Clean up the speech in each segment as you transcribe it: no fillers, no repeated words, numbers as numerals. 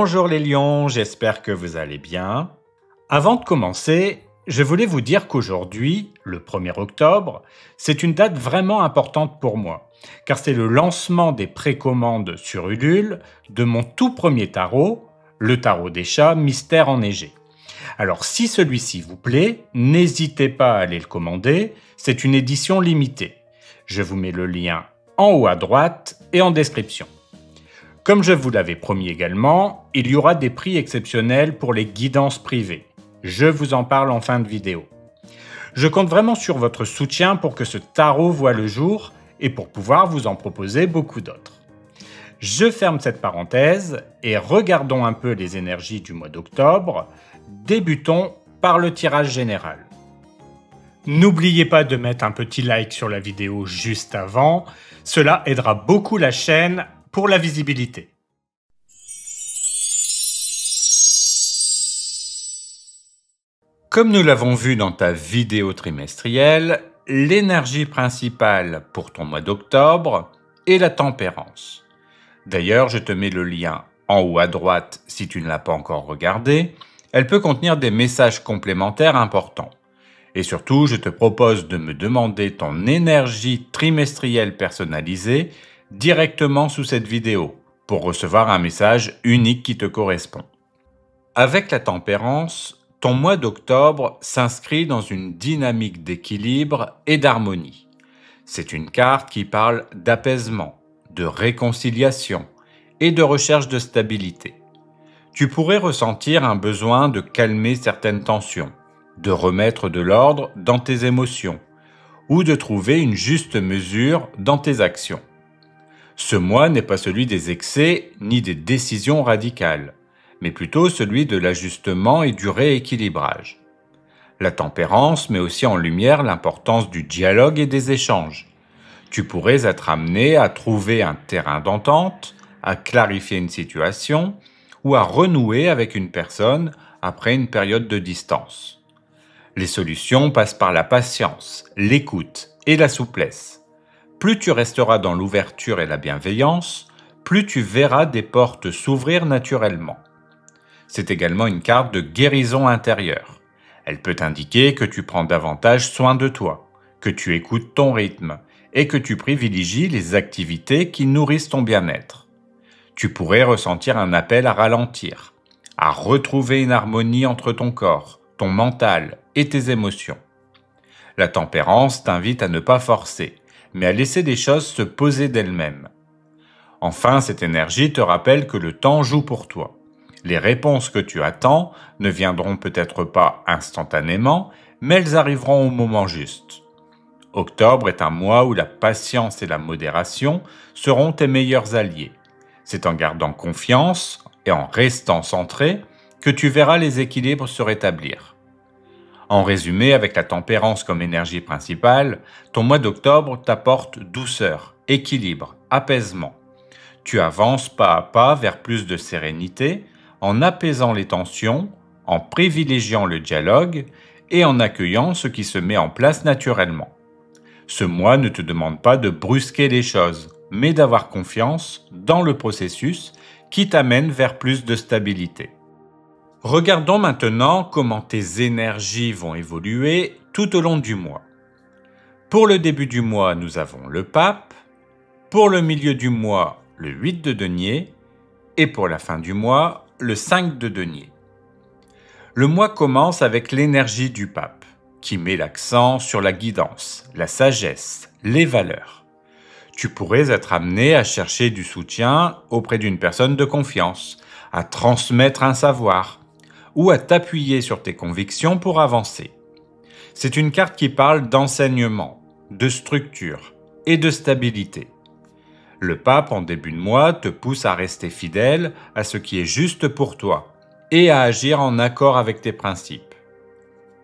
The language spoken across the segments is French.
Bonjour les lions, j'espère que vous allez bien. Avant de commencer, je voulais vous dire qu'aujourd'hui, le 1er octobre, c'est une date vraiment importante pour moi, car c'est le lancement des précommandes sur Ulule de mon tout premier tarot, le tarot des chats Mystère enneigé. Alors si celui-ci vous plaît, n'hésitez pas à aller le commander, c'est une édition limitée. Je vous mets le lien en haut à droite et en description. Comme je vous l'avais promis également, il y aura des prix exceptionnels pour les guidances privées. Je vous en parle en fin de vidéo. Je compte vraiment sur votre soutien pour que ce tarot voie le jour et pour pouvoir vous en proposer beaucoup d'autres. Je ferme cette parenthèse et regardons un peu les énergies du mois d'octobre. Débutons par le tirage général. N'oubliez pas de mettre un petit like sur la vidéo juste avant, cela aidera beaucoup la chaîne pour la visibilité. Comme nous l'avons vu dans ta vidéo trimestrielle, l'énergie principale pour ton mois d'octobre est la tempérance. D'ailleurs, je te mets le lien en haut à droite si tu ne l'as pas encore regardé. Elle peut contenir des messages complémentaires importants. Et surtout, je te propose de me demander ton énergie trimestrielle personnalisée directement sous cette vidéo pour recevoir un message unique qui te correspond. Avec la tempérance, ton mois d'octobre s'inscrit dans une dynamique d'équilibre et d'harmonie. C'est une carte qui parle d'apaisement, de réconciliation et de recherche de stabilité. Tu pourrais ressentir un besoin de calmer certaines tensions, de remettre de l'ordre dans tes émotions ou de trouver une juste mesure dans tes actions. Ce mois n'est pas celui des excès ni des décisions radicales, mais plutôt celui de l'ajustement et du rééquilibrage. La tempérance met aussi en lumière l'importance du dialogue et des échanges. Tu pourrais être amené à trouver un terrain d'entente, à clarifier une situation ou à renouer avec une personne après une période de distance. Les solutions passent par la patience, l'écoute et la souplesse. Plus tu resteras dans l'ouverture et la bienveillance, plus tu verras des portes s'ouvrir naturellement. C'est également une carte de guérison intérieure. Elle peut indiquer que tu prends davantage soin de toi, que tu écoutes ton rythme et que tu privilégies les activités qui nourrissent ton bien-être. Tu pourrais ressentir un appel à ralentir, à retrouver une harmonie entre ton corps, ton mental et tes émotions. La tempérance t'invite à ne pas forcer, mais à laisser des choses se poser d'elles-mêmes. Enfin, cette énergie te rappelle que le temps joue pour toi. Les réponses que tu attends ne viendront peut-être pas instantanément, mais elles arriveront au moment juste. Octobre est un mois où la patience et la modération seront tes meilleurs alliés. C'est en gardant confiance et en restant centré que tu verras les équilibres se rétablir. En résumé, avec la tempérance comme énergie principale, ton mois d'octobre t'apporte douceur, équilibre, apaisement. Tu avances pas à pas vers plus de sérénité en apaisant les tensions, en privilégiant le dialogue et en accueillant ce qui se met en place naturellement. Ce mois ne te demande pas de brusquer les choses, mais d'avoir confiance dans le processus qui t'amène vers plus de stabilité. Regardons maintenant comment tes énergies vont évoluer tout au long du mois. Pour le début du mois, nous avons le pape. Pour le milieu du mois, le 8 de denier. Et pour la fin du mois, le 5 de denier. Le mois commence avec l'énergie du pape, qui met l'accent sur la guidance, la sagesse, les valeurs. Tu pourrais être amené à chercher du soutien auprès d'une personne de confiance, à transmettre un savoir, ou à t'appuyer sur tes convictions pour avancer. C'est une carte qui parle d'enseignement, de structure et de stabilité. Le pape en début de mois te pousse à rester fidèle à ce qui est juste pour toi et à agir en accord avec tes principes.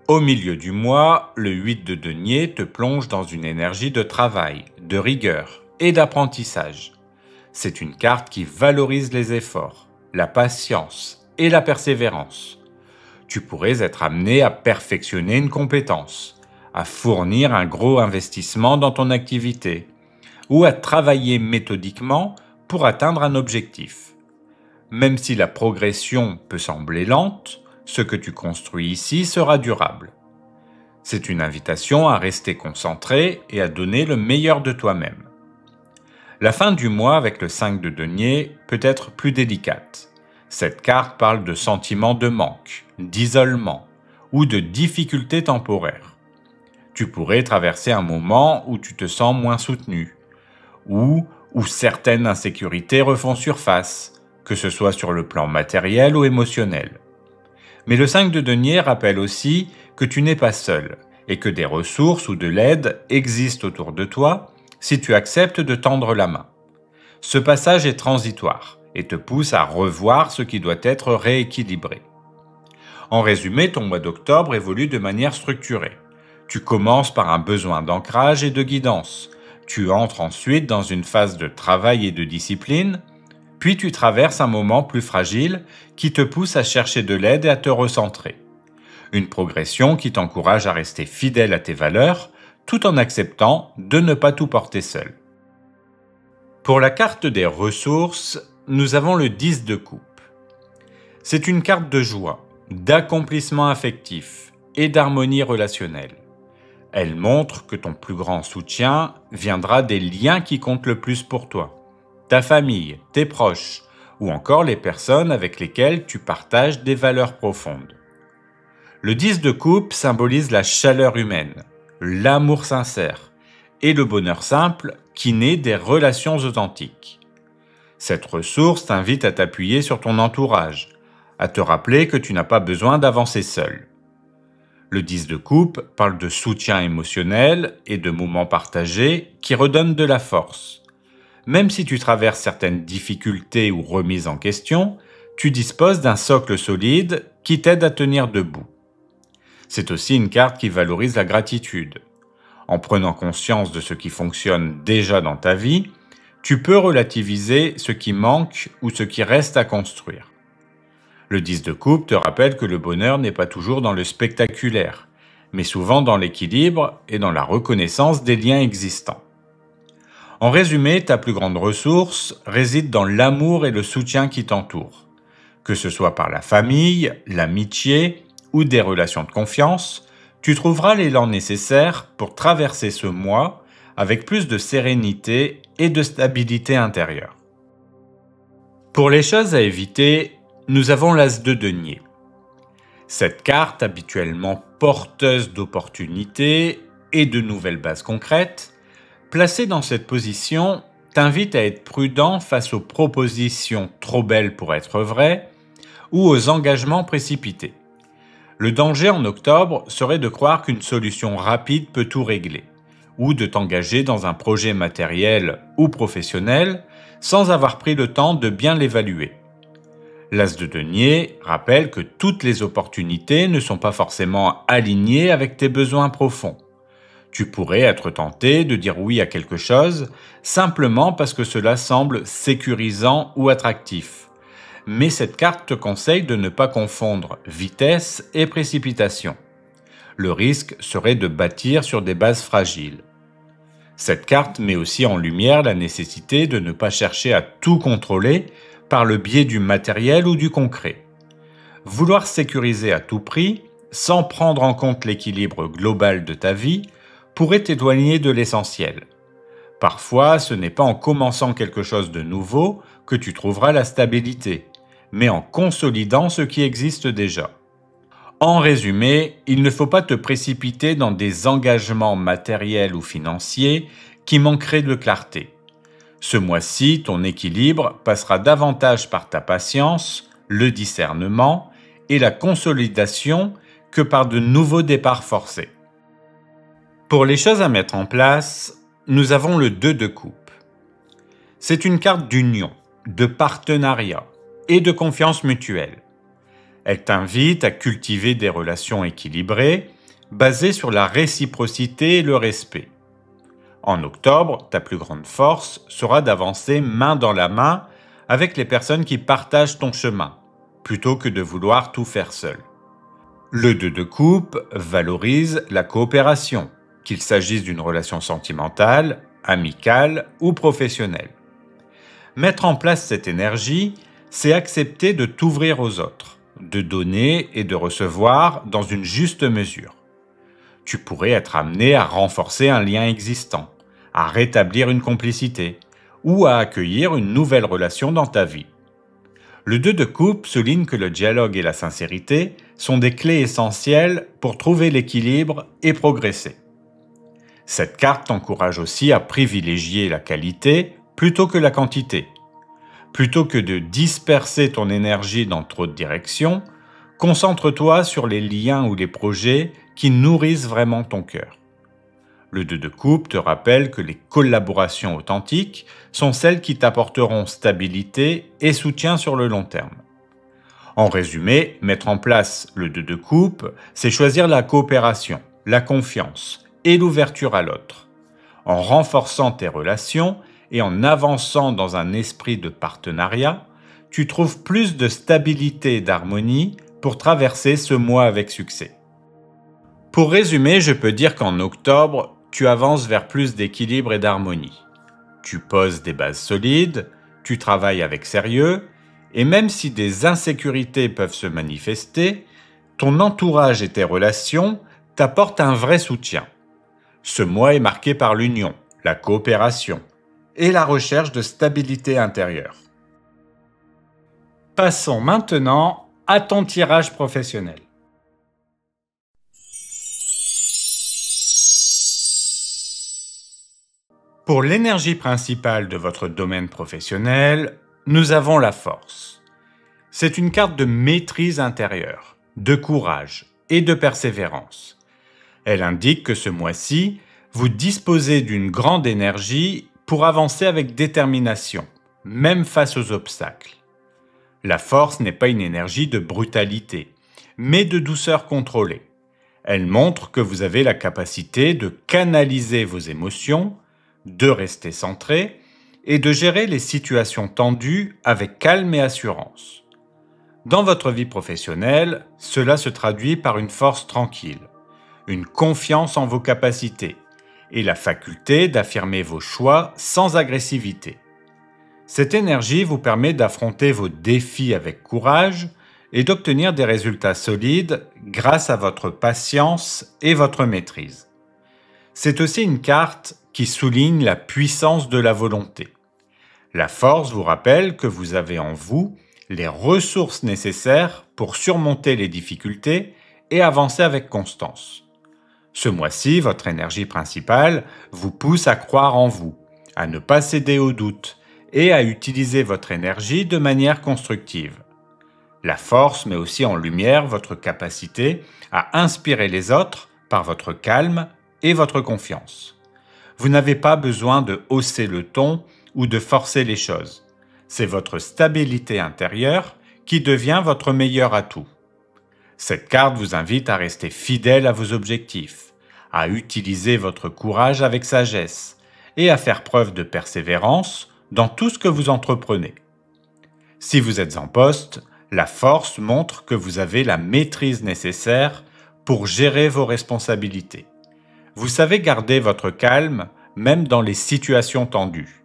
Au milieu du mois, le 8 de denier te plonge dans une énergie de travail, de rigueur et d'apprentissage. C'est une carte qui valorise les efforts, la patience et la persévérance. Tu pourrais être amené à perfectionner une compétence, à fournir un gros investissement dans ton activité ou à travailler méthodiquement pour atteindre un objectif. Même si la progression peut sembler lente, ce que tu construis ici sera durable. C'est une invitation à rester concentré et à donner le meilleur de toi-même. La fin du mois avec le 5 de denier peut être plus délicate. Cette carte parle de sentiments de manque, d'isolement ou de difficultés temporaires. Tu pourrais traverser un moment où tu te sens moins soutenu ou où certaines insécurités refont surface, que ce soit sur le plan matériel ou émotionnel. Mais le 5 de denier rappelle aussi que tu n'es pas seul et que des ressources ou de l'aide existent autour de toi si tu acceptes de tendre la main. Ce passage est transitoire et te pousse à revoir ce qui doit être rééquilibré. En résumé, ton mois d'octobre évolue de manière structurée. Tu commences par un besoin d'ancrage et de guidance. Tu entres ensuite dans une phase de travail et de discipline, puis tu traverses un moment plus fragile qui te pousse à chercher de l'aide et à te recentrer. Une progression qui t'encourage à rester fidèle à tes valeurs, tout en acceptant de ne pas tout porter seul. Pour la carte des ressources, nous avons le 10 de coupe. C'est une carte de joie, d'accomplissement affectif et d'harmonie relationnelle. Elle montre que ton plus grand soutien viendra des liens qui comptent le plus pour toi, ta famille, tes proches, ou encore les personnes avec lesquelles tu partages des valeurs profondes. Le 10 de coupe symbolise la chaleur humaine, l'amour sincère et le bonheur simple qui naît des relations authentiques. Cette ressource t'invite à t'appuyer sur ton entourage, à te rappeler que tu n'as pas besoin d'avancer seul. Le 10 de coupe parle de soutien émotionnel et de moments partagés qui redonnent de la force. Même si tu traverses certaines difficultés ou remises en question, tu disposes d'un socle solide qui t'aide à tenir debout. C'est aussi une carte qui valorise la gratitude. En prenant conscience de ce qui fonctionne déjà dans ta vie, tu peux relativiser ce qui manque ou ce qui reste à construire. Le 10 de coupe te rappelle que le bonheur n'est pas toujours dans le spectaculaire, mais souvent dans l'équilibre et dans la reconnaissance des liens existants. En résumé, ta plus grande ressource réside dans l'amour et le soutien qui t'entourent. Que ce soit par la famille, l'amitié ou des relations de confiance, tu trouveras l'élan nécessaire pour traverser ce mois avec plus de sérénité et de stabilité intérieure. Pour les choses à éviter, nous avons l'As de denier. Cette carte, habituellement porteuse d'opportunités et de nouvelles bases concrètes, placée dans cette position, t'invite à être prudent face aux propositions trop belles pour être vraies ou aux engagements précipités. Le danger en octobre serait de croire qu'une solution rapide peut tout régler, ou de t'engager dans un projet matériel ou professionnel sans avoir pris le temps de bien l'évaluer. L'As de denier rappelle que toutes les opportunités ne sont pas forcément alignées avec tes besoins profonds. Tu pourrais être tenté de dire oui à quelque chose simplement parce que cela semble sécurisant ou attractif. Mais cette carte te conseille de ne pas confondre vitesse et précipitation. Le risque serait de bâtir sur des bases fragiles. Cette carte met aussi en lumière la nécessité de ne pas chercher à tout contrôler par le biais du matériel ou du concret. Vouloir sécuriser à tout prix, sans prendre en compte l'équilibre global de ta vie, pourrait t'éloigner de l'essentiel. Parfois, ce n'est pas en commençant quelque chose de nouveau que tu trouveras la stabilité, mais en consolidant ce qui existe déjà. En résumé, il ne faut pas te précipiter dans des engagements matériels ou financiers qui manqueraient de clarté. Ce mois-ci, ton équilibre passera davantage par ta patience, le discernement et la consolidation que par de nouveaux départs forcés. Pour les choses à mettre en place, nous avons le 2 de coupe. C'est une carte d'union, de partenariat et de confiance mutuelle. Elle t'invite à cultiver des relations équilibrées, basées sur la réciprocité et le respect. En octobre, ta plus grande force sera d'avancer main dans la main avec les personnes qui partagent ton chemin, plutôt que de vouloir tout faire seul. Le 2 de coupe valorise la coopération, qu'il s'agisse d'une relation sentimentale, amicale ou professionnelle. Mettre en place cette énergie c'est accepter de t'ouvrir aux autres, de donner et de recevoir dans une juste mesure. Tu pourrais être amené à renforcer un lien existant, à rétablir une complicité ou à accueillir une nouvelle relation dans ta vie. Le 2 de coupe souligne que le dialogue et la sincérité sont des clés essentielles pour trouver l'équilibre et progresser. Cette carte t'encourage aussi à privilégier la qualité plutôt que la quantité. Plutôt que de disperser ton énergie dans trop de directions, concentre-toi sur les liens ou les projets qui nourrissent vraiment ton cœur. Le 2 de coupe te rappelle que les collaborations authentiques sont celles qui t'apporteront stabilité et soutien sur le long terme. En résumé, mettre en place le 2 de coupe, c'est choisir la coopération, la confiance et l'ouverture à l'autre. En renforçant tes relations et en avançant dans un esprit de partenariat, tu trouves plus de stabilité et d'harmonie pour traverser ce mois avec succès. Pour résumer, je peux dire qu'en octobre, tu avances vers plus d'équilibre et d'harmonie. Tu poses des bases solides, tu travailles avec sérieux, et même si des insécurités peuvent se manifester, ton entourage et tes relations t'apportent un vrai soutien. Ce mois est marqué par l'union, la coopération et la recherche de stabilité intérieure. Passons maintenant à ton tirage professionnel. Pour l'énergie principale de votre domaine professionnel, nous avons la force. C'est une carte de maîtrise intérieure, de courage et de persévérance. Elle indique que ce mois-ci, vous disposez d'une grande énergie pour avancer avec détermination, même face aux obstacles. La force n'est pas une énergie de brutalité, mais de douceur contrôlée. Elle montre que vous avez la capacité de canaliser vos émotions, de rester centré et de gérer les situations tendues avec calme et assurance. Dans votre vie professionnelle, cela se traduit par une force tranquille, une confiance en vos capacités et la faculté d'affirmer vos choix sans agressivité. Cette énergie vous permet d'affronter vos défis avec courage et d'obtenir des résultats solides grâce à votre patience et votre maîtrise. C'est aussi une carte qui souligne la puissance de la volonté. La force vous rappelle que vous avez en vous les ressources nécessaires pour surmonter les difficultés et avancer avec constance. Ce mois-ci, votre énergie principale vous pousse à croire en vous, à ne pas céder aux doutes et à utiliser votre énergie de manière constructive. La force met aussi en lumière votre capacité à inspirer les autres par votre calme et votre confiance. Vous n'avez pas besoin de hausser le ton ou de forcer les choses. C'est votre stabilité intérieure qui devient votre meilleur atout. Cette carte vous invite à rester fidèle à vos objectifs, à utiliser votre courage avec sagesse et à faire preuve de persévérance dans tout ce que vous entreprenez. Si vous êtes en poste, la force montre que vous avez la maîtrise nécessaire pour gérer vos responsabilités. Vous savez garder votre calme même dans les situations tendues.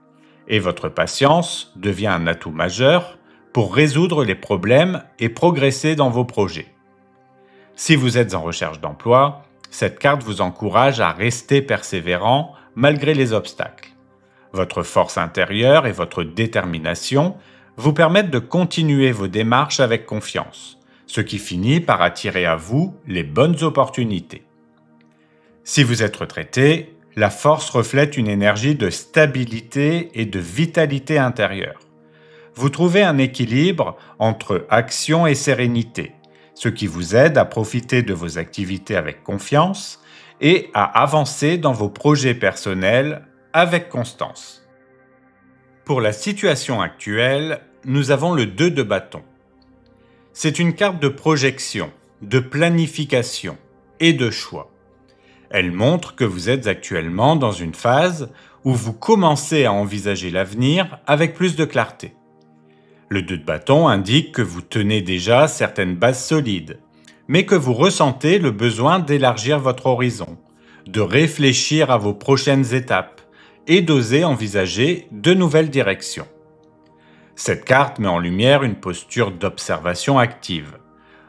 Et votre patience devient un atout majeur pour résoudre les problèmes et progresser dans vos projets. Si vous êtes en recherche d'emploi, cette carte vous encourage à rester persévérant malgré les obstacles. Votre force intérieure et votre détermination vous permettent de continuer vos démarches avec confiance, ce qui finit par attirer à vous les bonnes opportunités. Si vous êtes retraité, la force reflète une énergie de stabilité et de vitalité intérieure. Vous trouvez un équilibre entre action et sérénité, ce qui vous aide à profiter de vos activités avec confiance et à avancer dans vos projets personnels avec constance. Pour la situation actuelle, nous avons le 2 de bâton. C'est une carte de projection, de planification et de choix. Elle montre que vous êtes actuellement dans une phase où vous commencez à envisager l'avenir avec plus de clarté. Le 2 de bâton indique que vous tenez déjà certaines bases solides, mais que vous ressentez le besoin d'élargir votre horizon, de réfléchir à vos prochaines étapes et d'oser envisager de nouvelles directions. Cette carte met en lumière une posture d'observation active.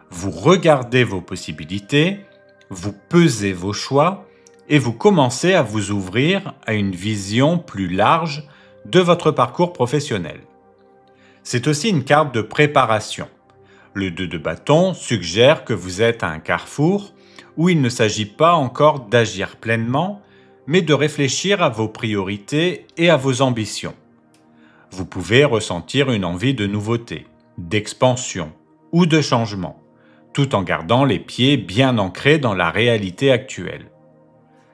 Vous regardez vos possibilités, vous pesez vos choix et vous commencez à vous ouvrir à une vision plus large de votre parcours professionnel. C'est aussi une carte de préparation. Le 2 de bâton suggère que vous êtes à un carrefour où il ne s'agit pas encore d'agir pleinement, mais de réfléchir à vos priorités et à vos ambitions. Vous pouvez ressentir une envie de nouveauté, d'expansion ou de changement, tout en gardant les pieds bien ancrés dans la réalité actuelle.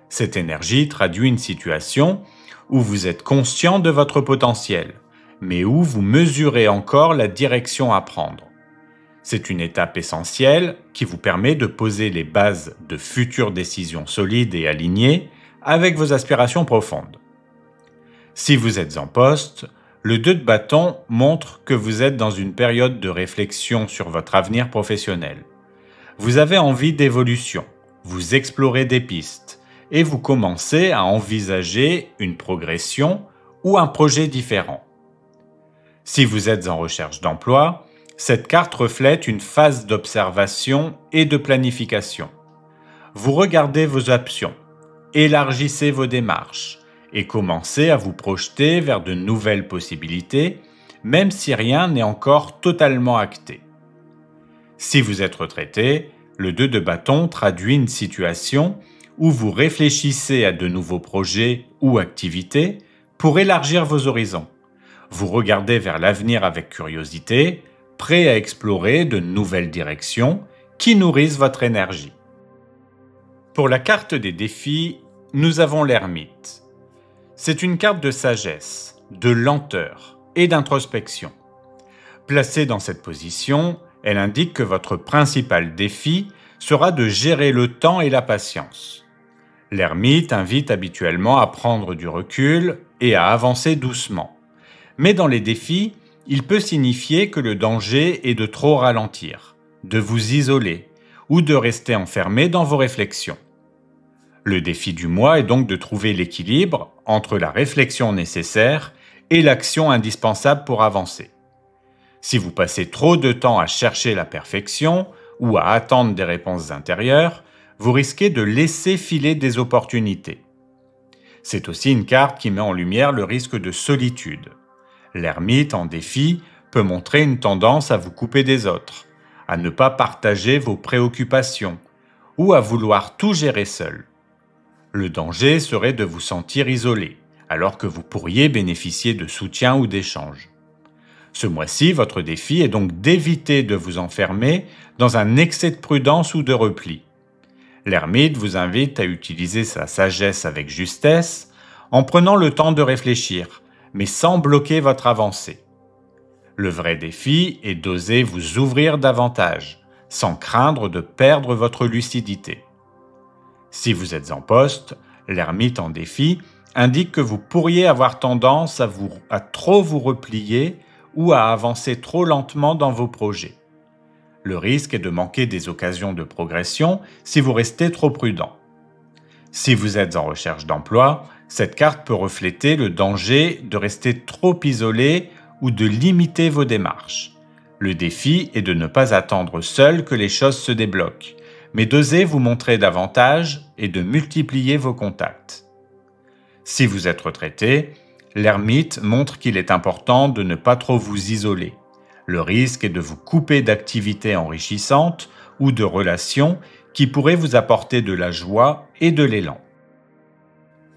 Cette énergie traduit une situation où vous êtes conscient de votre potentiel, mais où vous mesurez encore la direction à prendre. C'est une étape essentielle qui vous permet de poser les bases de futures décisions solides et alignées avec vos aspirations profondes. Si vous êtes en poste, le 2 de bâton montre que vous êtes dans une période de réflexion sur votre avenir professionnel. Vous avez envie d'évolution, vous explorez des pistes et vous commencez à envisager une progression ou un projet différent. Si vous êtes en recherche d'emploi, cette carte reflète une phase d'observation et de planification. Vous regardez vos options, élargissez vos démarches et commencez à vous projeter vers de nouvelles possibilités, même si rien n'est encore totalement acté. Si vous êtes retraité, le 2 de bâton traduit une situation où vous réfléchissez à de nouveaux projets ou activités pour élargir vos horizons. Vous regardez vers l'avenir avec curiosité, prêt à explorer de nouvelles directions qui nourrissent votre énergie. Pour la carte des défis, nous avons l'ermite. C'est une carte de sagesse, de lenteur et d'introspection. Placée dans cette position, elle indique que votre principal défi sera de gérer le temps et la patience. L'ermite invite habituellement à prendre du recul et à avancer doucement. Mais dans les défis, il peut signifier que le danger est de trop ralentir, de vous isoler ou de rester enfermé dans vos réflexions. Le défi du mois est donc de trouver l'équilibre entre la réflexion nécessaire et l'action indispensable pour avancer. Si vous passez trop de temps à chercher la perfection ou à attendre des réponses intérieures, vous risquez de laisser filer des opportunités. C'est aussi une carte qui met en lumière le risque de solitude. L'ermite en défi peut montrer une tendance à vous couper des autres, à ne pas partager vos préoccupations ou à vouloir tout gérer seul. Le danger serait de vous sentir isolé, alors que vous pourriez bénéficier de soutien ou d'échanges. Ce mois-ci, votre défi est donc d'éviter de vous enfermer dans un excès de prudence ou de repli. L'ermite vous invite à utiliser sa sagesse avec justesse, en prenant le temps de réfléchir, mais sans bloquer votre avancée. Le vrai défi est d'oser vous ouvrir davantage, sans craindre de perdre votre lucidité. Si vous êtes en poste, l'ermite en défi indique que vous pourriez avoir tendance à trop vous replier ou à avancer trop lentement dans vos projets. Le risque est de manquer des occasions de progression si vous restez trop prudent. Si vous êtes en recherche d'emploi, cette carte peut refléter le danger de rester trop isolé ou de limiter vos démarches. Le défi est de ne pas attendre seul que les choses se débloquent, mais d'oser vous montrer davantage et de multiplier vos contacts. Si vous êtes retraité, l'ermite montre qu'il est important de ne pas trop vous isoler. Le risque est de vous couper d'activités enrichissantes ou de relations qui pourraient vous apporter de la joie et de l'élan.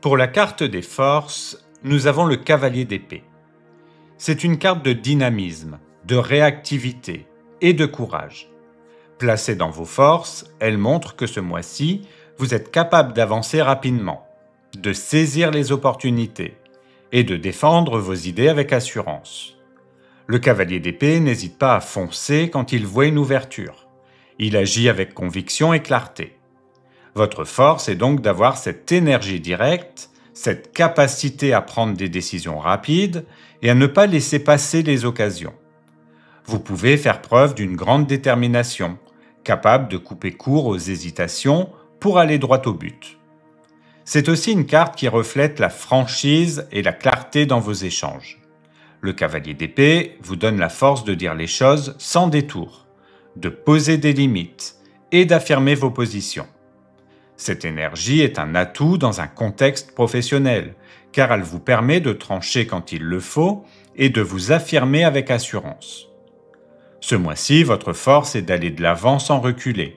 Pour la carte des forces, nous avons le cavalier d'épée. C'est une carte de dynamisme, de réactivité et de courage. Placée dans vos forces, elle montre que ce mois-ci, vous êtes capable d'avancer rapidement, de saisir les opportunités et de défendre vos idées avec assurance. Le cavalier d'épée n'hésite pas à foncer quand il voit une ouverture. Il agit avec conviction et clarté. Votre force est donc d'avoir cette énergie directe, cette capacité à prendre des décisions rapides et à ne pas laisser passer les occasions. Vous pouvez faire preuve d'une grande détermination, capable de couper court aux hésitations pour aller droit au but. C'est aussi une carte qui reflète la franchise et la clarté dans vos échanges. Le cavalier d'épée vous donne la force de dire les choses sans détour, de poser des limites et d'affirmer vos positions. Cette énergie est un atout dans un contexte professionnel, car elle vous permet de trancher quand il le faut et de vous affirmer avec assurance. Ce mois-ci, votre force est d'aller de l'avant sans reculer,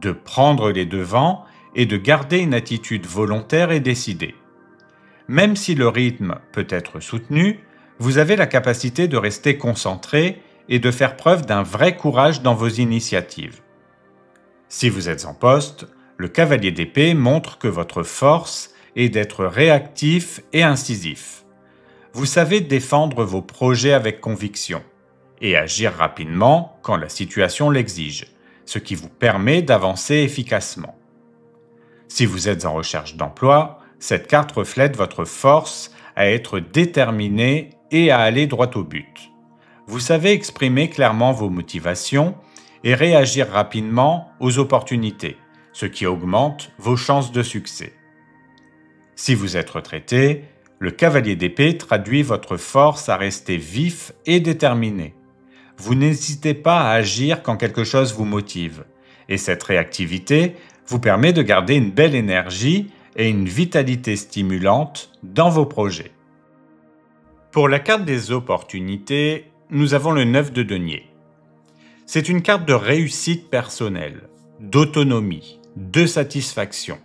de prendre les devants et de garder une attitude volontaire et décidée. Même si le rythme peut être soutenu, vous avez la capacité de rester concentré et de faire preuve d'un vrai courage dans vos initiatives. Si vous êtes en poste, le cavalier d'épée montre que votre force est d'être réactif et incisif. Vous savez défendre vos projets avec conviction et agir rapidement quand la situation l'exige, ce qui vous permet d'avancer efficacement. Si vous êtes en recherche d'emploi, cette carte reflète votre force à être déterminé et à aller droit au but. Vous savez exprimer clairement vos motivations et réagir rapidement aux opportunités, ce qui augmente vos chances de succès. Si vous êtes retraité, le cavalier d'épée traduit votre force à rester vif et déterminé. Vous n'hésitez pas à agir quand quelque chose vous motive, et cette réactivité vous permet de garder une belle énergie et une vitalité stimulante dans vos projets. Pour la carte des opportunités, nous avons le 9 de denier. C'est une carte de réussite personnelle, d'autonomie, de satisfaction.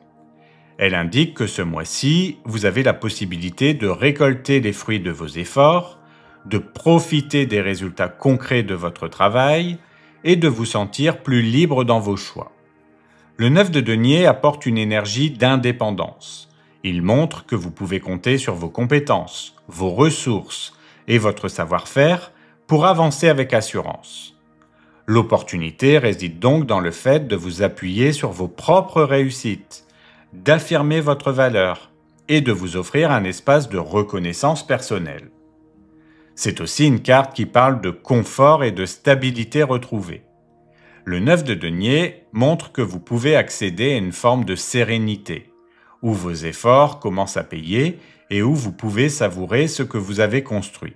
Elle indique que ce mois-ci, vous avez la possibilité de récolter les fruits de vos efforts, de profiter des résultats concrets de votre travail et de vous sentir plus libre dans vos choix. Le 9 de denier apporte une énergie d'indépendance. Il montre que vous pouvez compter sur vos compétences, vos ressources et votre savoir-faire pour avancer avec assurance. L'opportunité réside donc dans le fait de vous appuyer sur vos propres réussites, d'affirmer votre valeur et de vous offrir un espace de reconnaissance personnelle. C'est aussi une carte qui parle de confort et de stabilité retrouvée. Le 9 de denier montre que vous pouvez accéder à une forme de sérénité, où vos efforts commencent à payer et où vous pouvez savourer ce que vous avez construit.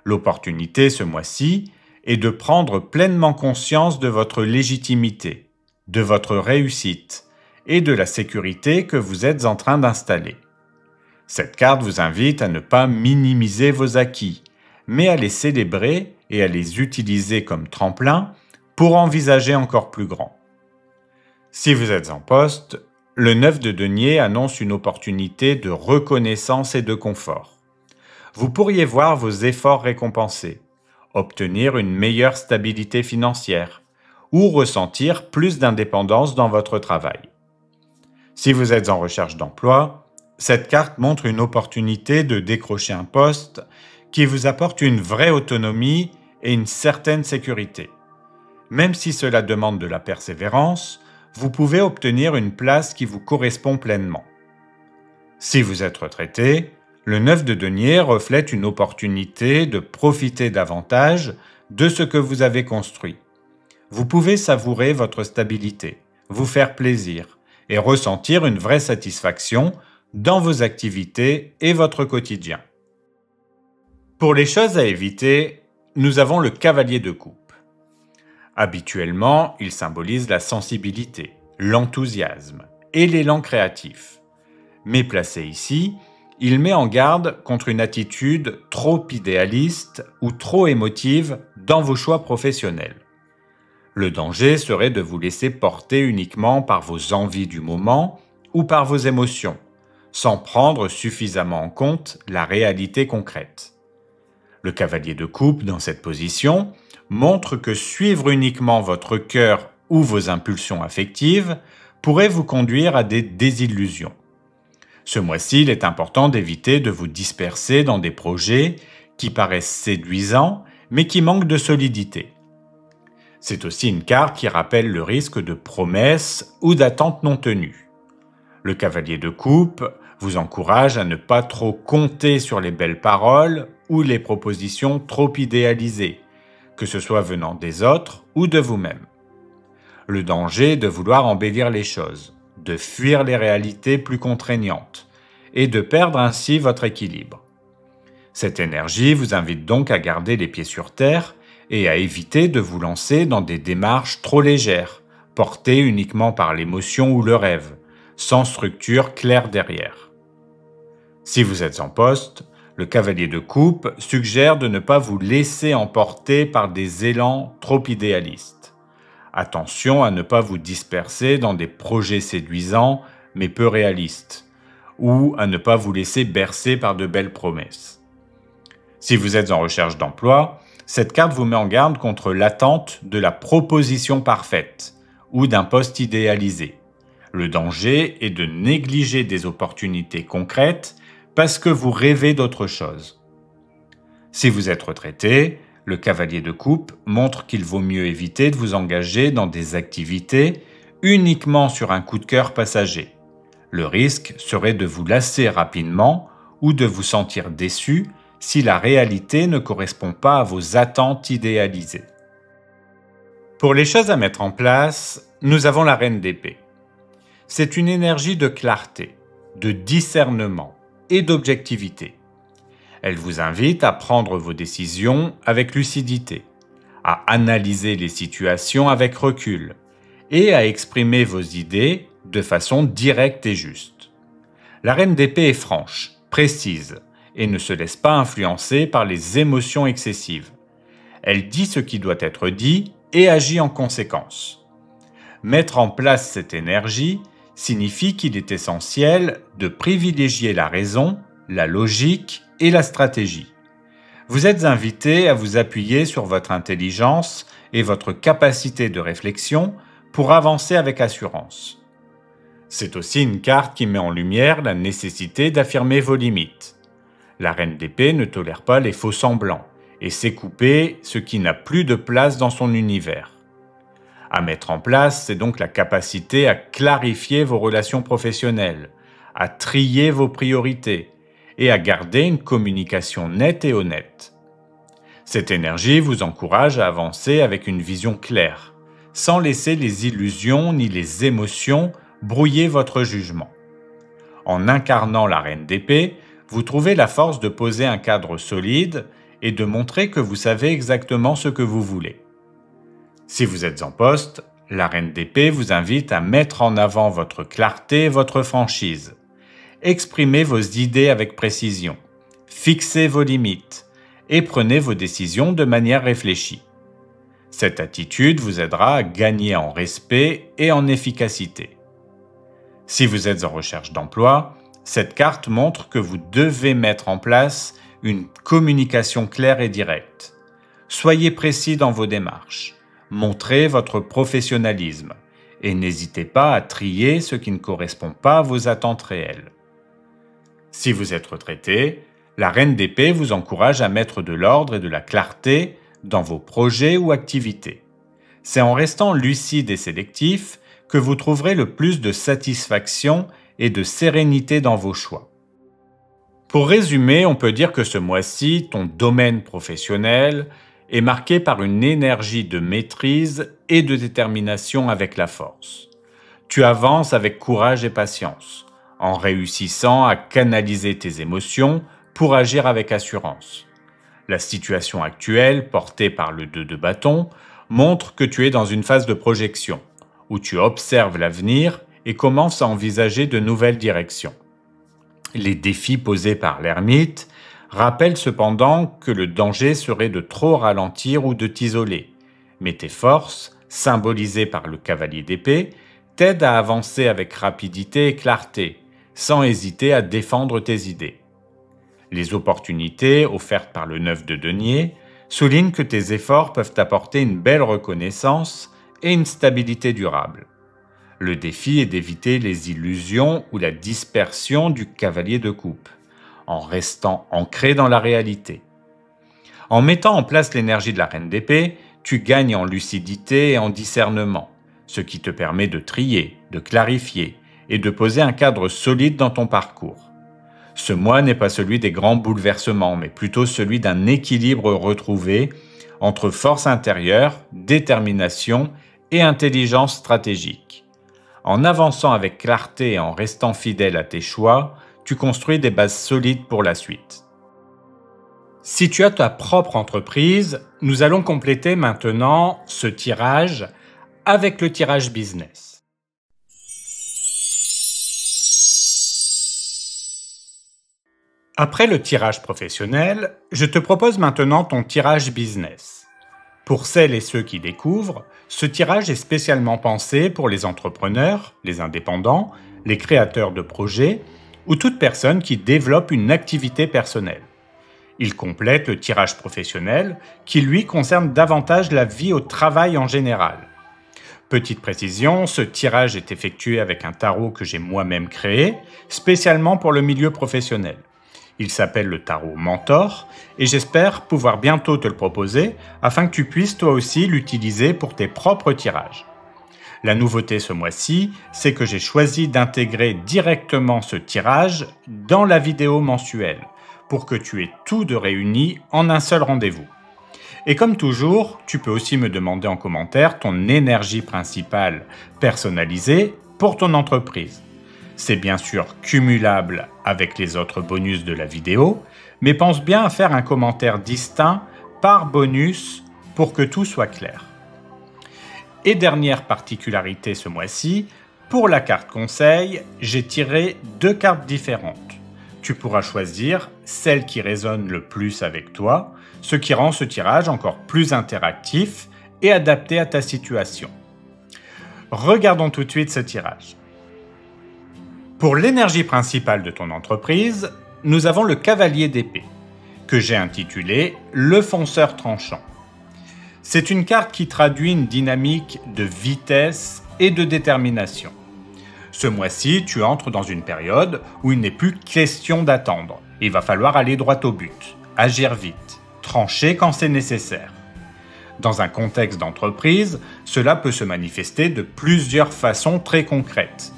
L'opportunité ce mois-ci est de prendre pleinement conscience de votre légitimité, de votre réussite et de la sécurité que vous êtes en train d'installer. Cette carte vous invite à ne pas minimiser vos acquis, mais à les célébrer et à les utiliser comme tremplin pour envisager encore plus grand. Si vous êtes en poste, le 9 de denier annonce une opportunité de reconnaissance et de confort. Vous pourriez voir vos efforts récompensés, obtenir une meilleure stabilité financière ou ressentir plus d'indépendance dans votre travail. Si vous êtes en recherche d'emploi, cette carte montre une opportunité de décrocher un poste qui vous apporte une vraie autonomie et une certaine sécurité. Même si cela demande de la persévérance, vous pouvez obtenir une place qui vous correspond pleinement. Si vous êtes retraité, le 9 de denier reflète une opportunité de profiter davantage de ce que vous avez construit. Vous pouvez savourer votre stabilité, vous faire plaisir et ressentir une vraie satisfaction dans vos activités et votre quotidien. Pour les choses à éviter, nous avons le cavalier de coupe. Habituellement, il symbolise la sensibilité, l'enthousiasme et l'élan créatif. Mais placé ici, il met en garde contre une attitude trop idéaliste ou trop émotive dans vos choix professionnels. Le danger serait de vous laisser porter uniquement par vos envies du moment ou par vos émotions, sans prendre suffisamment en compte la réalité concrète. Le cavalier de coupe dans cette position montre que suivre uniquement votre cœur ou vos impulsions affectives pourrait vous conduire à des désillusions. Ce mois-ci, il est important d'éviter de vous disperser dans des projets qui paraissent séduisants mais qui manquent de solidité. C'est aussi une carte qui rappelle le risque de promesses ou d'attentes non tenues. Le cavalier de coupe vous encourage à ne pas trop compter sur les belles paroles ou les propositions trop idéalisées, que ce soit venant des autres ou de vous-même. Le danger est de vouloir embellir les choses, de fuir les réalités plus contraignantes et de perdre ainsi votre équilibre. Cette énergie vous invite donc à garder les pieds sur terre et à éviter de vous lancer dans des démarches trop légères, portées uniquement par l'émotion ou le rêve, sans structure claire derrière. Si vous êtes en poste, le cavalier de coupe suggère de ne pas vous laisser emporter par des élans trop idéalistes. Attention à ne pas vous disperser dans des projets séduisants mais peu réalistes, ou à ne pas vous laisser bercer par de belles promesses. Si vous êtes en recherche d'emploi, cette carte vous met en garde contre l'attente de la proposition parfaite ou d'un poste idéalisé. Le danger est de négliger des opportunités concrètes parce que vous rêvez d'autre chose. Si vous êtes retraité, le cavalier de coupe montre qu'il vaut mieux éviter de vous engager dans des activités uniquement sur un coup de cœur passager. Le risque serait de vous lasser rapidement ou de vous sentir déçu si la réalité ne correspond pas à vos attentes idéalisées. Pour les choses à mettre en place, nous avons la reine d'épée. C'est une énergie de clarté, de discernement et d'objectivité. Elle vous invite à prendre vos décisions avec lucidité, à analyser les situations avec recul et à exprimer vos idées de façon directe et juste. La reine d'épée est franche, précise et ne se laisse pas influencer par les émotions excessives. Elle dit ce qui doit être dit et agit en conséquence. Mettre en place cette énergie signifie qu'il est essentiel de privilégier la raison, la logique et la stratégie. Vous êtes invité à vous appuyer sur votre intelligence et votre capacité de réflexion pour avancer avec assurance. C'est aussi une carte qui met en lumière la nécessité d'affirmer vos limites. La reine d'épée ne tolère pas les faux-semblants et sait couper ce qui n'a plus de place dans son univers. À mettre en place, c'est donc la capacité à clarifier vos relations professionnelles, à trier vos priorités et à garder une communication nette et honnête. Cette énergie vous encourage à avancer avec une vision claire, sans laisser les illusions ni les émotions brouiller votre jugement. En incarnant la reine d'épée, vous trouvez la force de poser un cadre solide et de montrer que vous savez exactement ce que vous voulez. Si vous êtes en poste, la reine d'épée vous invite à mettre en avant votre clarté et votre franchise. Exprimez vos idées avec précision, fixez vos limites et prenez vos décisions de manière réfléchie. Cette attitude vous aidera à gagner en respect et en efficacité. Si vous êtes en recherche d'emploi, cette carte montre que vous devez mettre en place une communication claire et directe. Soyez précis dans vos démarches, montrez votre professionnalisme et n'hésitez pas à trier ce qui ne correspond pas à vos attentes réelles. Si vous êtes retraité, la reine d'épée vous encourage à mettre de l'ordre et de la clarté dans vos projets ou activités. C'est en restant lucide et sélectif que vous trouverez le plus de satisfaction et de sérénité dans vos choix. Pour résumer, on peut dire que ce mois-ci, ton domaine professionnel est marqué par une énergie de maîtrise et de détermination avec la force. Tu avances avec courage et patience, en réussissant à canaliser tes émotions pour agir avec assurance. La situation actuelle, portée par le 2 de bâton, montre que tu es dans une phase de projection, où tu observes l'avenir et commences à envisager de nouvelles directions. Les défis posés par l'ermite rappellent cependant que le danger serait de trop ralentir ou de t'isoler, mais tes forces, symbolisées par le cavalier d'épée, t'aident à avancer avec rapidité et clarté, sans hésiter à défendre tes idées. Les opportunités offertes par le 9 de denier soulignent que tes efforts peuvent apporter une belle reconnaissance et une stabilité durable. Le défi est d'éviter les illusions ou la dispersion du cavalier de coupe, en restant ancré dans la réalité. En mettant en place l'énergie de la reine d'épée, tu gagnes en lucidité et en discernement, ce qui te permet de trier, de clarifier et de poser un cadre solide dans ton parcours. Ce mois n'est pas celui des grands bouleversements, mais plutôt celui d'un équilibre retrouvé entre force intérieure, détermination et intelligence stratégique. En avançant avec clarté et en restant fidèle à tes choix, tu construis des bases solides pour la suite. Si tu as ta propre entreprise, nous allons compléter maintenant ce tirage avec le tirage business. Après le tirage professionnel, je te propose maintenant ton tirage business. Pour celles et ceux qui découvrent, ce tirage est spécialement pensé pour les entrepreneurs, les indépendants, les créateurs de projets ou toute personne qui développe une activité personnelle. Il complète le tirage professionnel qui, lui, concerne davantage la vie au travail en général. Petite précision, ce tirage est effectué avec un tarot que j'ai moi-même créé, spécialement pour le milieu professionnel. Il s'appelle le tarot Mentor et j'espère pouvoir bientôt te le proposer afin que tu puisses toi aussi l'utiliser pour tes propres tirages. La nouveauté ce mois-ci, c'est que j'ai choisi d'intégrer directement ce tirage dans la vidéo mensuelle pour que tu aies tout de réuni en un seul rendez-vous. Et comme toujours, tu peux aussi me demander en commentaire ton énergie principale personnalisée pour ton entreprise. C'est bien sûr cumulable avec les autres bonus de la vidéo, mais pense bien à faire un commentaire distinct par bonus pour que tout soit clair. Et dernière particularité ce mois-ci, pour la carte conseil, j'ai tiré 2 cartes différentes. Tu pourras choisir celle qui résonne le plus avec toi, ce qui rend ce tirage encore plus interactif et adapté à ta situation. Regardons tout de suite ce tirage. Pour l'énergie principale de ton entreprise, nous avons le cavalier d'épée, que j'ai intitulé « Le fonceur tranchant ». C'est une carte qui traduit une dynamique de vitesse et de détermination. Ce mois-ci, tu entres dans une période où il n'est plus question d'attendre. Il va falloir aller droit au but, agir vite, trancher quand c'est nécessaire. Dans un contexte d'entreprise, cela peut se manifester de plusieurs façons très concrètes.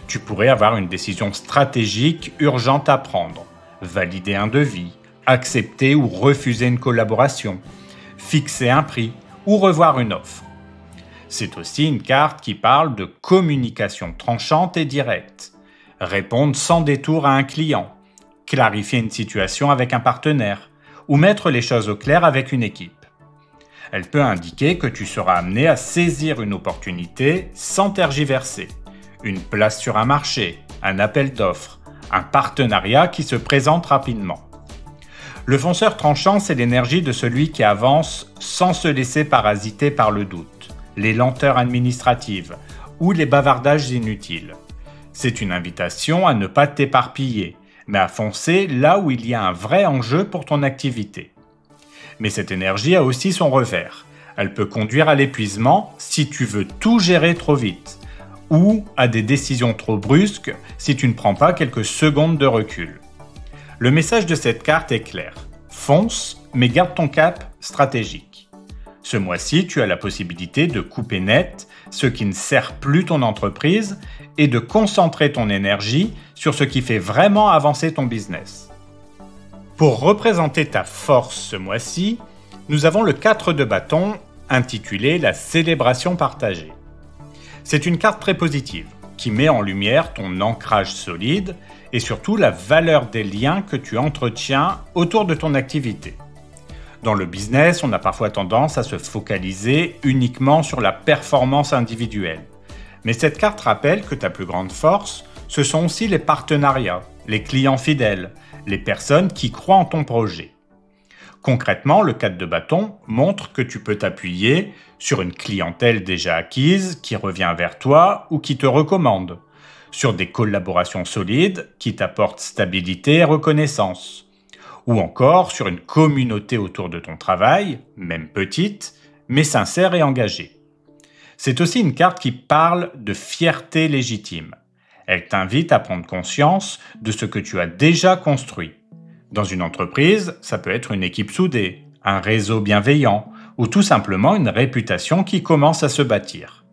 Tu pourrais avoir une décision stratégique urgente à prendre, valider un devis, accepter ou refuser une collaboration, fixer un prix ou revoir une offre. C'est aussi une carte qui parle de communication tranchante et directe, répondre sans détour à un client, clarifier une situation avec un partenaire ou mettre les choses au clair avec une équipe. Elle peut indiquer que tu seras amené à saisir une opportunité sans tergiverser. Une place sur un marché, un appel d'offres, un partenariat qui se présente rapidement. Le fonceur tranchant, c'est l'énergie de celui qui avance sans se laisser parasiter par le doute, les lenteurs administratives ou les bavardages inutiles. C'est une invitation à ne pas t'éparpiller, mais à foncer là où il y a un vrai enjeu pour ton activité. Mais cette énergie a aussi son revers. Elle peut conduire à l'épuisement si tu veux tout gérer trop vite, ou à des décisions trop brusques si tu ne prends pas quelques secondes de recul. Le message de cette carte est clair. Fonce, mais garde ton cap stratégique. Ce mois-ci, tu as la possibilité de couper net ce qui ne sert plus ton entreprise et de concentrer ton énergie sur ce qui fait vraiment avancer ton business. Pour représenter ta force ce mois-ci, nous avons le 4 de bâton intitulé la célébration partagée. C'est une carte très positive qui met en lumière ton ancrage solide et surtout la valeur des liens que tu entretiens autour de ton activité. Dans le business, on a parfois tendance à se focaliser uniquement sur la performance individuelle. Mais cette carte rappelle que ta plus grande force, ce sont aussi les partenariats, les clients fidèles, les personnes qui croient en ton projet. Concrètement, le 4 de bâton montre que tu peux t'appuyer sur une clientèle déjà acquise qui revient vers toi ou qui te recommande, sur des collaborations solides qui t'apportent stabilité et reconnaissance, ou encore sur une communauté autour de ton travail, même petite, mais sincère et engagée. C'est aussi une carte qui parle de fierté légitime. Elle t'invite à prendre conscience de ce que tu as déjà construit. Dans une entreprise, ça peut être une équipe soudée, un réseau bienveillant ou tout simplement une réputation qui commence à se bâtir.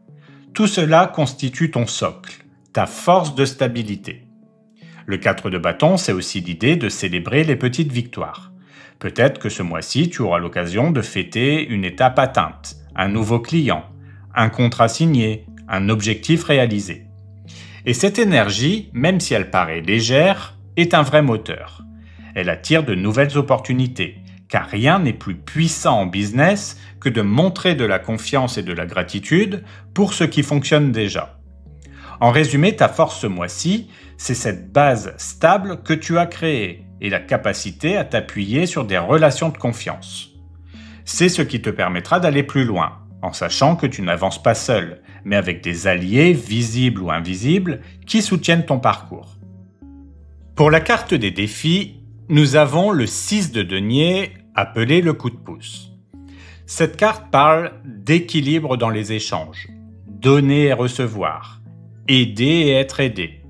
Tout cela constitue ton socle, ta force de stabilité. Le 4 de bâton, c'est aussi l'idée de célébrer les petites victoires. Peut-être que ce mois-ci, tu auras l'occasion de fêter une étape atteinte, un nouveau client, un contrat signé, un objectif réalisé. Et cette énergie, même si elle paraît légère, est un vrai moteur. Elle attire de nouvelles opportunités, car rien n'est plus puissant en business que de montrer de la confiance et de la gratitude pour ce qui fonctionne déjà. En résumé, ta force ce mois-ci, c'est cette base stable que tu as créée et la capacité à t'appuyer sur des relations de confiance. C'est ce qui te permettra d'aller plus loin, en sachant que tu n'avances pas seul, mais avec des alliés, visibles ou invisibles, qui soutiennent ton parcours. Pour la carte des défis, nous avons le 6 de denier, appelé le coup de pouce. Cette carte parle d'équilibre dans les échanges, donner et recevoir, aider et être aidé.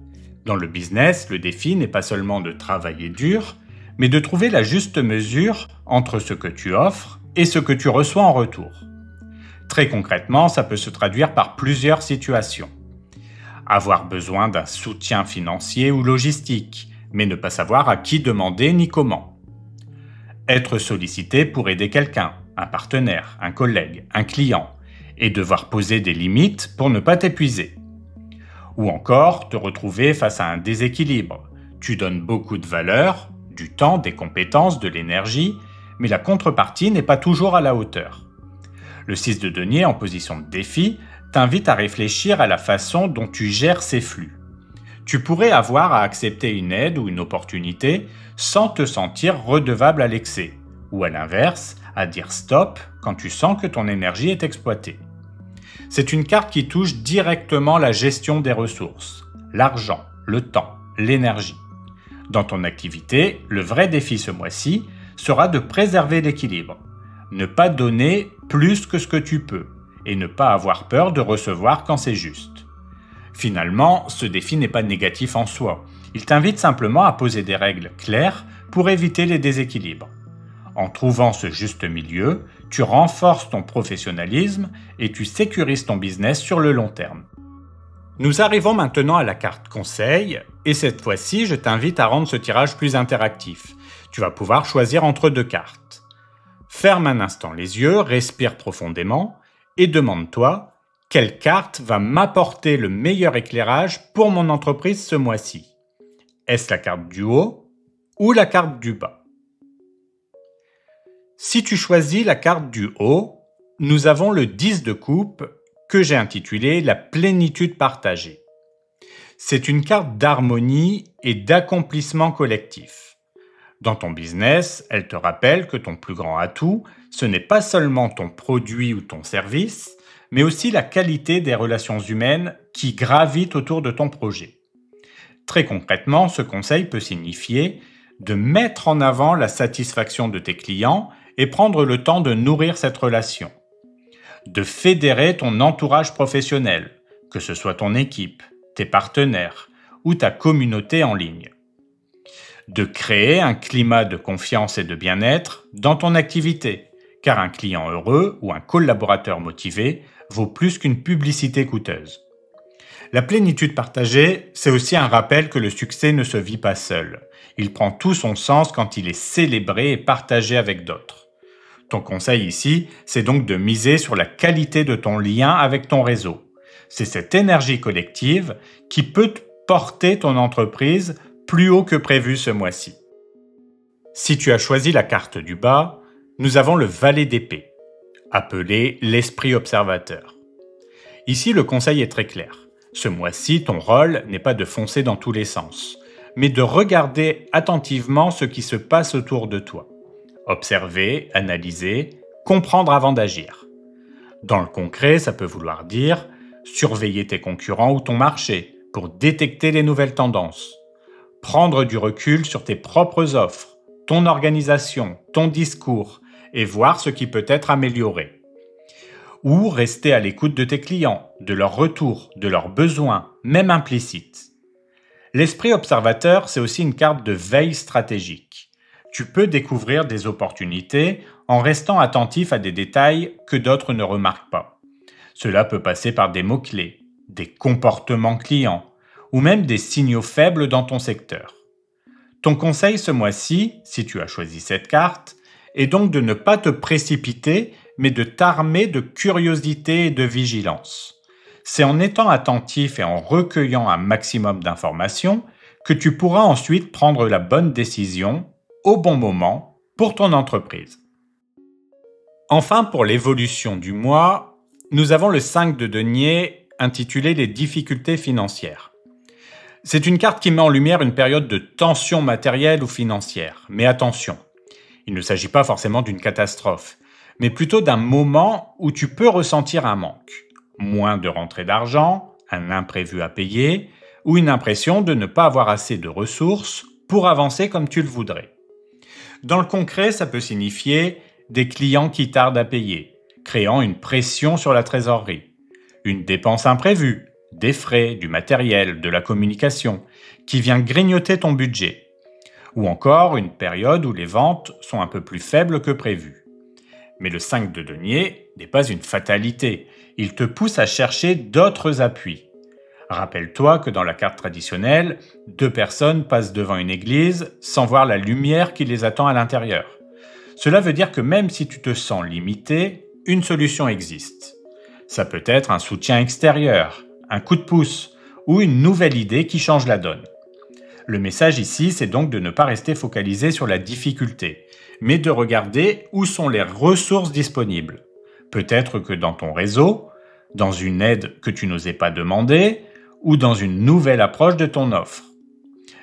Dans le business, le défi n'est pas seulement de travailler dur, mais de trouver la juste mesure entre ce que tu offres et ce que tu reçois en retour. Très concrètement, ça peut se traduire par plusieurs situations. Avoir besoin d'un soutien financier ou logistique, mais ne pas savoir à qui demander ni comment. Être sollicité pour aider quelqu'un, un partenaire, un collègue, un client, et devoir poser des limites pour ne pas t'épuiser. Ou encore te retrouver face à un déséquilibre. Tu donnes beaucoup de valeur, du temps, des compétences, de l'énergie, mais la contrepartie n'est pas toujours à la hauteur. Le 6 de denier en position de défi t'invite à réfléchir à la façon dont tu gères ces flux. Tu pourrais avoir à accepter une aide ou une opportunité sans te sentir redevable à l'excès, ou à l'inverse, à dire stop quand tu sens que ton énergie est exploitée. C'est une carte qui touche directement la gestion des ressources, l'argent, le temps, l'énergie. Dans ton activité, le vrai défi ce mois-ci sera de préserver l'équilibre. Ne pas donner plus que ce que tu peux et ne pas avoir peur de recevoir quand c'est juste. Finalement, ce défi n'est pas négatif en soi. Il t'invite simplement à poser des règles claires pour éviter les déséquilibres. En trouvant ce juste milieu, tu renforces ton professionnalisme et tu sécurises ton business sur le long terme. Nous arrivons maintenant à la carte conseil et cette fois-ci, je t'invite à rendre ce tirage plus interactif. Tu vas pouvoir choisir entre deux cartes. Ferme un instant les yeux, respire profondément et demande-toi quelle carte va m'apporter le meilleur éclairage pour mon entreprise ce mois-ci. Est-ce la carte du haut ou la carte du bas? Si tu choisis la carte du haut, nous avons le 10 de coupe que j'ai intitulé la plénitude partagée. C'est une carte d'harmonie et d'accomplissement collectif. Dans ton business, elle te rappelle que ton plus grand atout, ce n'est pas seulement ton produit ou ton service, mais aussi la qualité des relations humaines qui gravitent autour de ton projet. Très concrètement, ce conseil peut signifier de mettre en avant la satisfaction de tes clients et prendre le temps de nourrir cette relation. De fédérer ton entourage professionnel, que ce soit ton équipe, tes partenaires ou ta communauté en ligne. De créer un climat de confiance et de bien-être dans ton activité, car un client heureux ou un collaborateur motivé vaut plus qu'une publicité coûteuse. La plénitude partagée, c'est aussi un rappel que le succès ne se vit pas seul. Il prend tout son sens quand il est célébré et partagé avec d'autres. Ton conseil ici, c'est donc de miser sur la qualité de ton lien avec ton réseau. C'est cette énergie collective qui peut porter ton entreprise plus haut que prévu ce mois-ci. Si tu as choisi la carte du bas, nous avons le valet d'épée, appelé l'esprit observateur. Ici, le conseil est très clair. Ce mois-ci, ton rôle n'est pas de foncer dans tous les sens, mais de regarder attentivement ce qui se passe autour de toi. Observer, analyser, comprendre avant d'agir. Dans le concret, ça peut vouloir dire surveiller tes concurrents ou ton marché pour détecter les nouvelles tendances. Prendre du recul sur tes propres offres, ton organisation, ton discours et voir ce qui peut être amélioré. Ou rester à l'écoute de tes clients, de leurs retours, de leurs besoins, même implicites. L'esprit observateur, c'est aussi une carte de veille stratégique. Tu peux découvrir des opportunités en restant attentif à des détails que d'autres ne remarquent pas. Cela peut passer par des mots-clés, des comportements clients ou même des signaux faibles dans ton secteur. Ton conseil ce mois-ci, si tu as choisi cette carte, est donc de ne pas te précipiter, mais de t'armer de curiosité et de vigilance. C'est en étant attentif et en recueillant un maximum d'informations que tu pourras ensuite prendre la bonne décision au bon moment pour ton entreprise. Enfin, pour l'évolution du mois, nous avons le 5 de denier intitulé « Les difficultés financières ». C'est une carte qui met en lumière une période de tension matérielle ou financière. Mais attention, il ne s'agit pas forcément d'une catastrophe, mais plutôt d'un moment où tu peux ressentir un manque. Moins de rentrée d'argent, un imprévu à payer, ou une impression de ne pas avoir assez de ressources pour avancer comme tu le voudrais. Dans le concret, ça peut signifier des clients qui tardent à payer, créant une pression sur la trésorerie, une dépense imprévue, des frais, du matériel, de la communication, qui vient grignoter ton budget, ou encore une période où les ventes sont un peu plus faibles que prévu. Mais le 5 de denier n'est pas une fatalité, il te pousse à chercher d'autres appuis. Rappelle-toi que dans la carte traditionnelle, 2 personnes passent devant une église sans voir la lumière qui les attend à l'intérieur. Cela veut dire que même si tu te sens limité, une solution existe. Ça peut être un soutien extérieur, un coup de pouce ou une nouvelle idée qui change la donne. Le message ici, c'est donc de ne pas rester focalisé sur la difficulté, mais de regarder où sont les ressources disponibles. Peut-être que dans ton réseau, dans une aide que tu n'osais pas demander, ou dans une nouvelle approche de ton offre.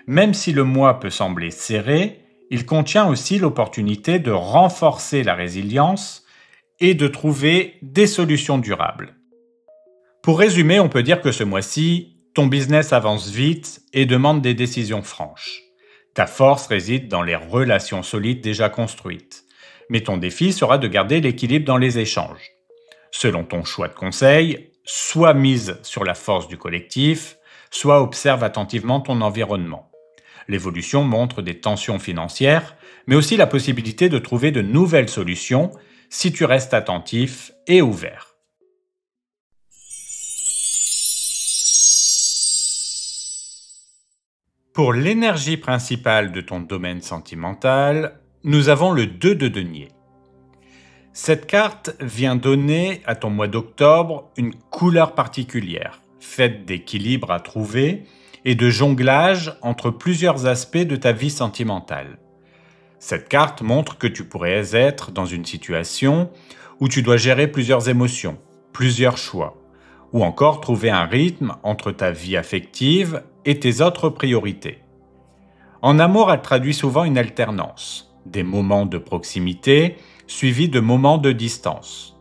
Même si le mois peut sembler serré, il contient aussi l'opportunité de renforcer la résilience et de trouver des solutions durables. Pour résumer, on peut dire que ce mois-ci, ton business avance vite et demande des décisions franches. Ta force réside dans les relations solides déjà construites. Mais ton défi sera de garder l'équilibre dans les échanges. Selon ton choix de conseil, soit mise sur la force du collectif, soit observe attentivement ton environnement. L'évolution montre des tensions financières, mais aussi la possibilité de trouver de nouvelles solutions si tu restes attentif et ouvert. Pour l'énergie principale de ton domaine sentimental, nous avons le 2 de denier. Cette carte vient donner à ton mois d'octobre une couleur particulière, faite d'équilibre à trouver et de jonglage entre plusieurs aspects de ta vie sentimentale. Cette carte montre que tu pourrais être dans une situation où tu dois gérer plusieurs émotions, plusieurs choix, ou encore trouver un rythme entre ta vie affective et tes autres priorités. En amour, elle traduit souvent une alternance, des moments de proximité suivis de moments de distance,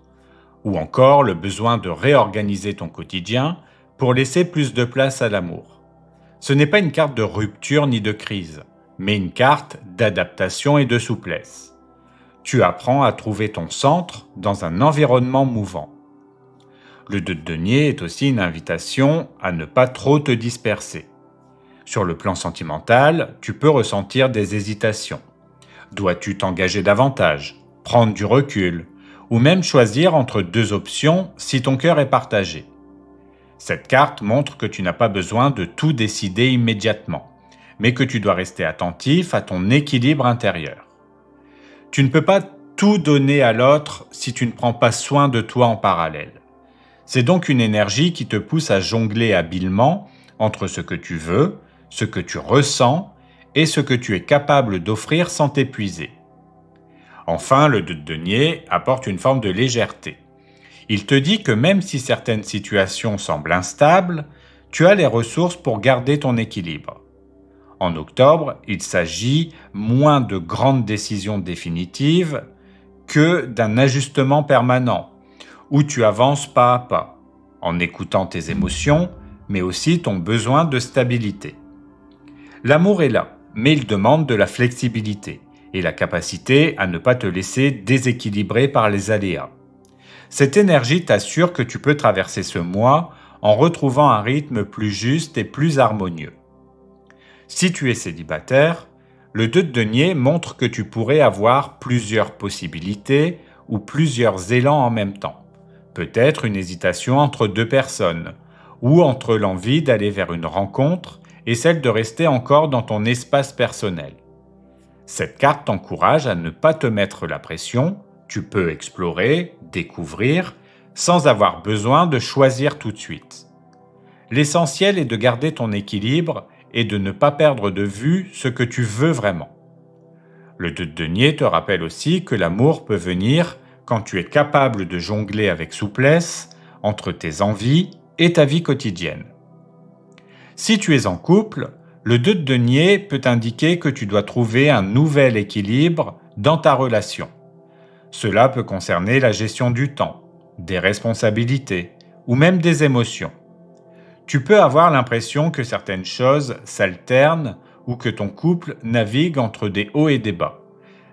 ou encore le besoin de réorganiser ton quotidien pour laisser plus de place à l'amour. Ce n'est pas une carte de rupture ni de crise, mais une carte d'adaptation et de souplesse. Tu apprends à trouver ton centre dans un environnement mouvant. Le 2 de denier est aussi une invitation à ne pas trop te disperser. Sur le plan sentimental, tu peux ressentir des hésitations. Dois-tu t'engager davantage, prendre du recul, ou même choisir entre 2 options si ton cœur est partagé? Cette carte montre que tu n'as pas besoin de tout décider immédiatement, mais que tu dois rester attentif à ton équilibre intérieur. Tu ne peux pas tout donner à l'autre si tu ne prends pas soin de toi en parallèle. C'est donc une énergie qui te pousse à jongler habilement entre ce que tu veux, ce que tu ressens et ce que tu es capable d'offrir sans t'épuiser. Enfin, le 2 de denier apporte une forme de légèreté. Il te dit que même si certaines situations semblent instables, tu as les ressources pour garder ton équilibre. En octobre, il s'agit moins de grandes décisions définitives que d'un ajustement permanent, où tu avances pas à pas, en écoutant tes émotions, mais aussi ton besoin de stabilité. L'amour est là, mais il demande de la flexibilité et la capacité à ne pas te laisser déséquilibrer par les aléas. Cette énergie t'assure que tu peux traverser ce mois en retrouvant un rythme plus juste et plus harmonieux. Si tu es célibataire, le 2 de denier montre que tu pourrais avoir plusieurs possibilités ou plusieurs élans en même temps. Peut-être une hésitation entre 2 personnes, ou entre l'envie d'aller vers une rencontre et celle de rester encore dans ton espace personnel. Cette carte t'encourage à ne pas te mettre la pression, tu peux explorer, découvrir, sans avoir besoin de choisir tout de suite. L'essentiel est de garder ton équilibre et de ne pas perdre de vue ce que tu veux vraiment. Le 2 de denier te rappelle aussi que l'amour peut venir quand tu es capable de jongler avec souplesse entre tes envies et ta vie quotidienne. Si tu es en couple, le 2 de denier peut indiquer que tu dois trouver un nouvel équilibre dans ta relation. Cela peut concerner la gestion du temps, des responsabilités ou même des émotions. Tu peux avoir l'impression que certaines choses s'alternent ou que ton couple navigue entre des hauts et des bas.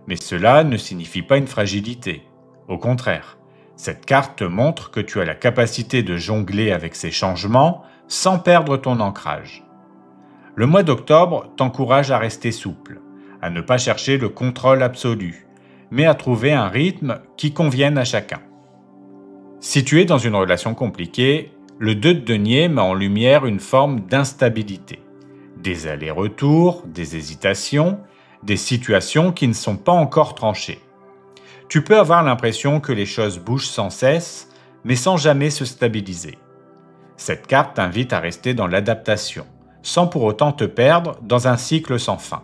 Mais cela ne signifie pas une fragilité. Au contraire, cette carte te montre que tu as la capacité de jongler avec ces changements sans perdre ton ancrage. Le mois d'octobre t'encourage à rester souple, à ne pas chercher le contrôle absolu, mais à trouver un rythme qui convienne à chacun. Si tu es dans une relation compliquée, le 2 de denier met en lumière une forme d'instabilité. Des allers-retours, des hésitations, des situations qui ne sont pas encore tranchées. Tu peux avoir l'impression que les choses bougent sans cesse, mais sans jamais se stabiliser. Cette carte t'invite à rester dans l'adaptation, sans pour autant te perdre dans un cycle sans fin.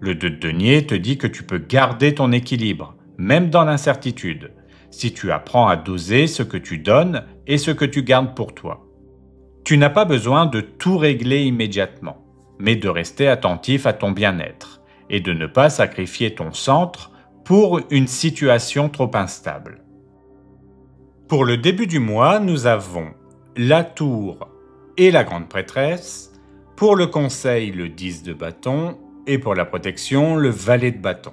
Le 2 de denier te dit que tu peux garder ton équilibre, même dans l'incertitude, si tu apprends à doser ce que tu donnes et ce que tu gardes pour toi. Tu n'as pas besoin de tout régler immédiatement, mais de rester attentif à ton bien-être et de ne pas sacrifier ton centre pour une situation trop instable. Pour le début du mois, nous avons la tour et la grande prêtresse, pour le conseil le 10 de bâton et pour la protection le valet de bâton.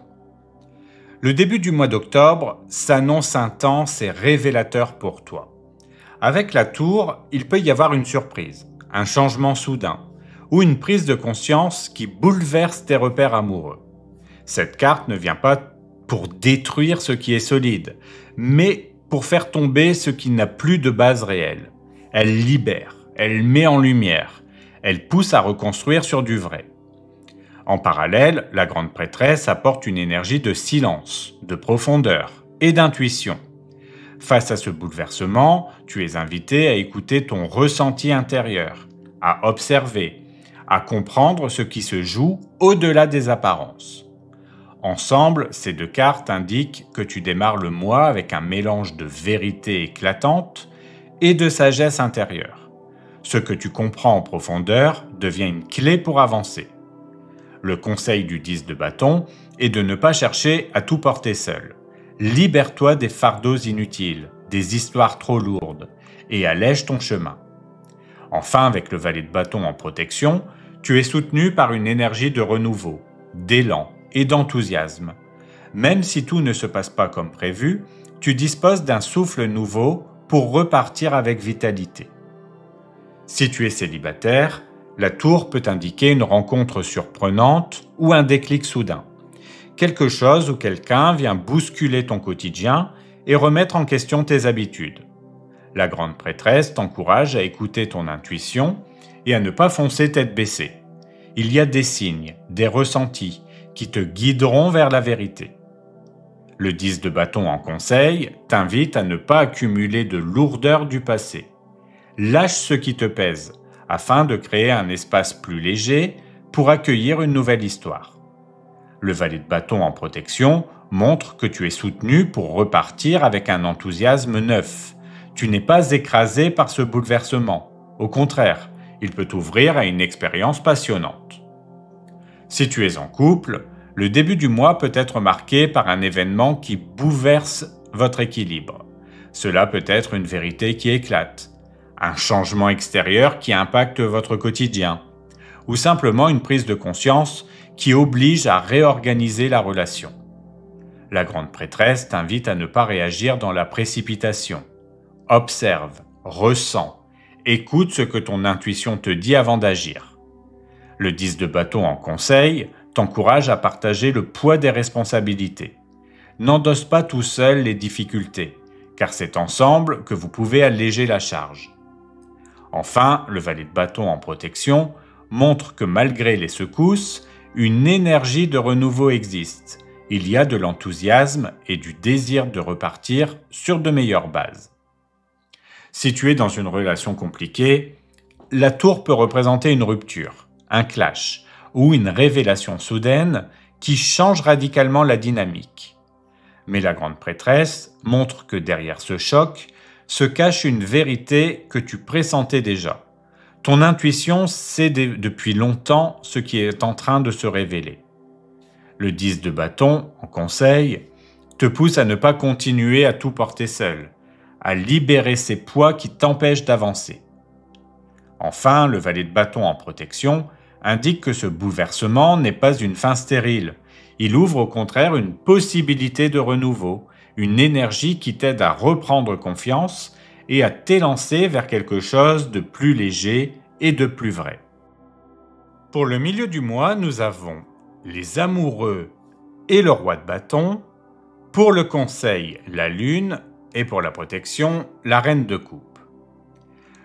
Le début du mois d'octobre s'annonce intense et révélateur pour toi. Avec la tour, il peut y avoir une surprise, un changement soudain ou une prise de conscience qui bouleverse tes repères amoureux. Cette carte ne vient pas pour détruire ce qui est solide, mais pour faire tomber ce qui n'a plus de base réelle. Elle libère, elle met en lumière, elle pousse à reconstruire sur du vrai. En parallèle, la grande prêtresse apporte une énergie de silence, de profondeur et d'intuition. Face à ce bouleversement, tu es invité à écouter ton ressenti intérieur, à observer, à comprendre ce qui se joue au-delà des apparences. Ensemble, ces deux cartes indiquent que tu démarres le mois avec un mélange de vérité éclatante et de sagesse intérieure. Ce que tu comprends en profondeur devient une clé pour avancer. Le conseil du 10 de bâton est de ne pas chercher à tout porter seul. Libère-toi des fardeaux inutiles, des histoires trop lourdes, et allège ton chemin. Enfin, avec le valet de bâton en protection, tu es soutenu par une énergie de renouveau, d'élan et d'enthousiasme. Même si tout ne se passe pas comme prévu, tu disposes d'un souffle nouveau pour repartir avec vitalité. Si tu es célibataire, la tour peut indiquer une rencontre surprenante ou un déclic soudain. Quelque chose ou quelqu'un vient bousculer ton quotidien et remettre en question tes habitudes. La grande prêtresse t'encourage à écouter ton intuition et à ne pas foncer tête baissée. Il y a des signes, des ressentis qui te guideront vers la vérité. Le 10 de bâton en conseil t'invite à ne pas accumuler de lourdeur du passé. Lâche ce qui te pèse, afin de créer un espace plus léger pour accueillir une nouvelle histoire. Le valet de bâton en protection montre que tu es soutenu pour repartir avec un enthousiasme neuf. Tu n'es pas écrasé par ce bouleversement. Au contraire, il peut t'ouvrir à une expérience passionnante. Si tu es en couple, le début du mois peut être marqué par un événement qui bouleverse votre équilibre. Cela peut être une vérité qui éclate, un changement extérieur qui impacte votre quotidien, ou simplement une prise de conscience qui oblige à réorganiser la relation. La grande prêtresse t'invite à ne pas réagir dans la précipitation. Observe, ressens, écoute ce que ton intuition te dit avant d'agir. Le 10 de bâton en conseil t'encourage à partager le poids des responsabilités. N'endosse pas tout seul les difficultés, car c'est ensemble que vous pouvez alléger la charge. Enfin, le valet de bâton en protection montre que malgré les secousses, une énergie de renouveau existe. Il y a de l'enthousiasme et du désir de repartir sur de meilleures bases. Si tu es dans une relation compliquée, la tour peut représenter une rupture, un clash ou une révélation soudaine qui change radicalement la dynamique. Mais la grande prêtresse montre que derrière ce choc se cache une vérité que tu pressentais déjà. Ton intuition sait depuis longtemps ce qui est en train de se révéler. Le 10 de bâton, en conseil, te pousse à ne pas continuer à tout porter seul, à libérer ces poids qui t'empêchent d'avancer. Enfin, le valet de bâton en protection indique que ce bouleversement n'est pas une fin stérile. Il ouvre au contraire une possibilité de renouveau, une énergie qui t'aide à reprendre confiance et à t'élancer vers quelque chose de plus léger et de plus vrai. Pour le milieu du mois, nous avons les amoureux et le roi de bâton. Pour le conseil, la lune, et pour la protection, la reine de coupe.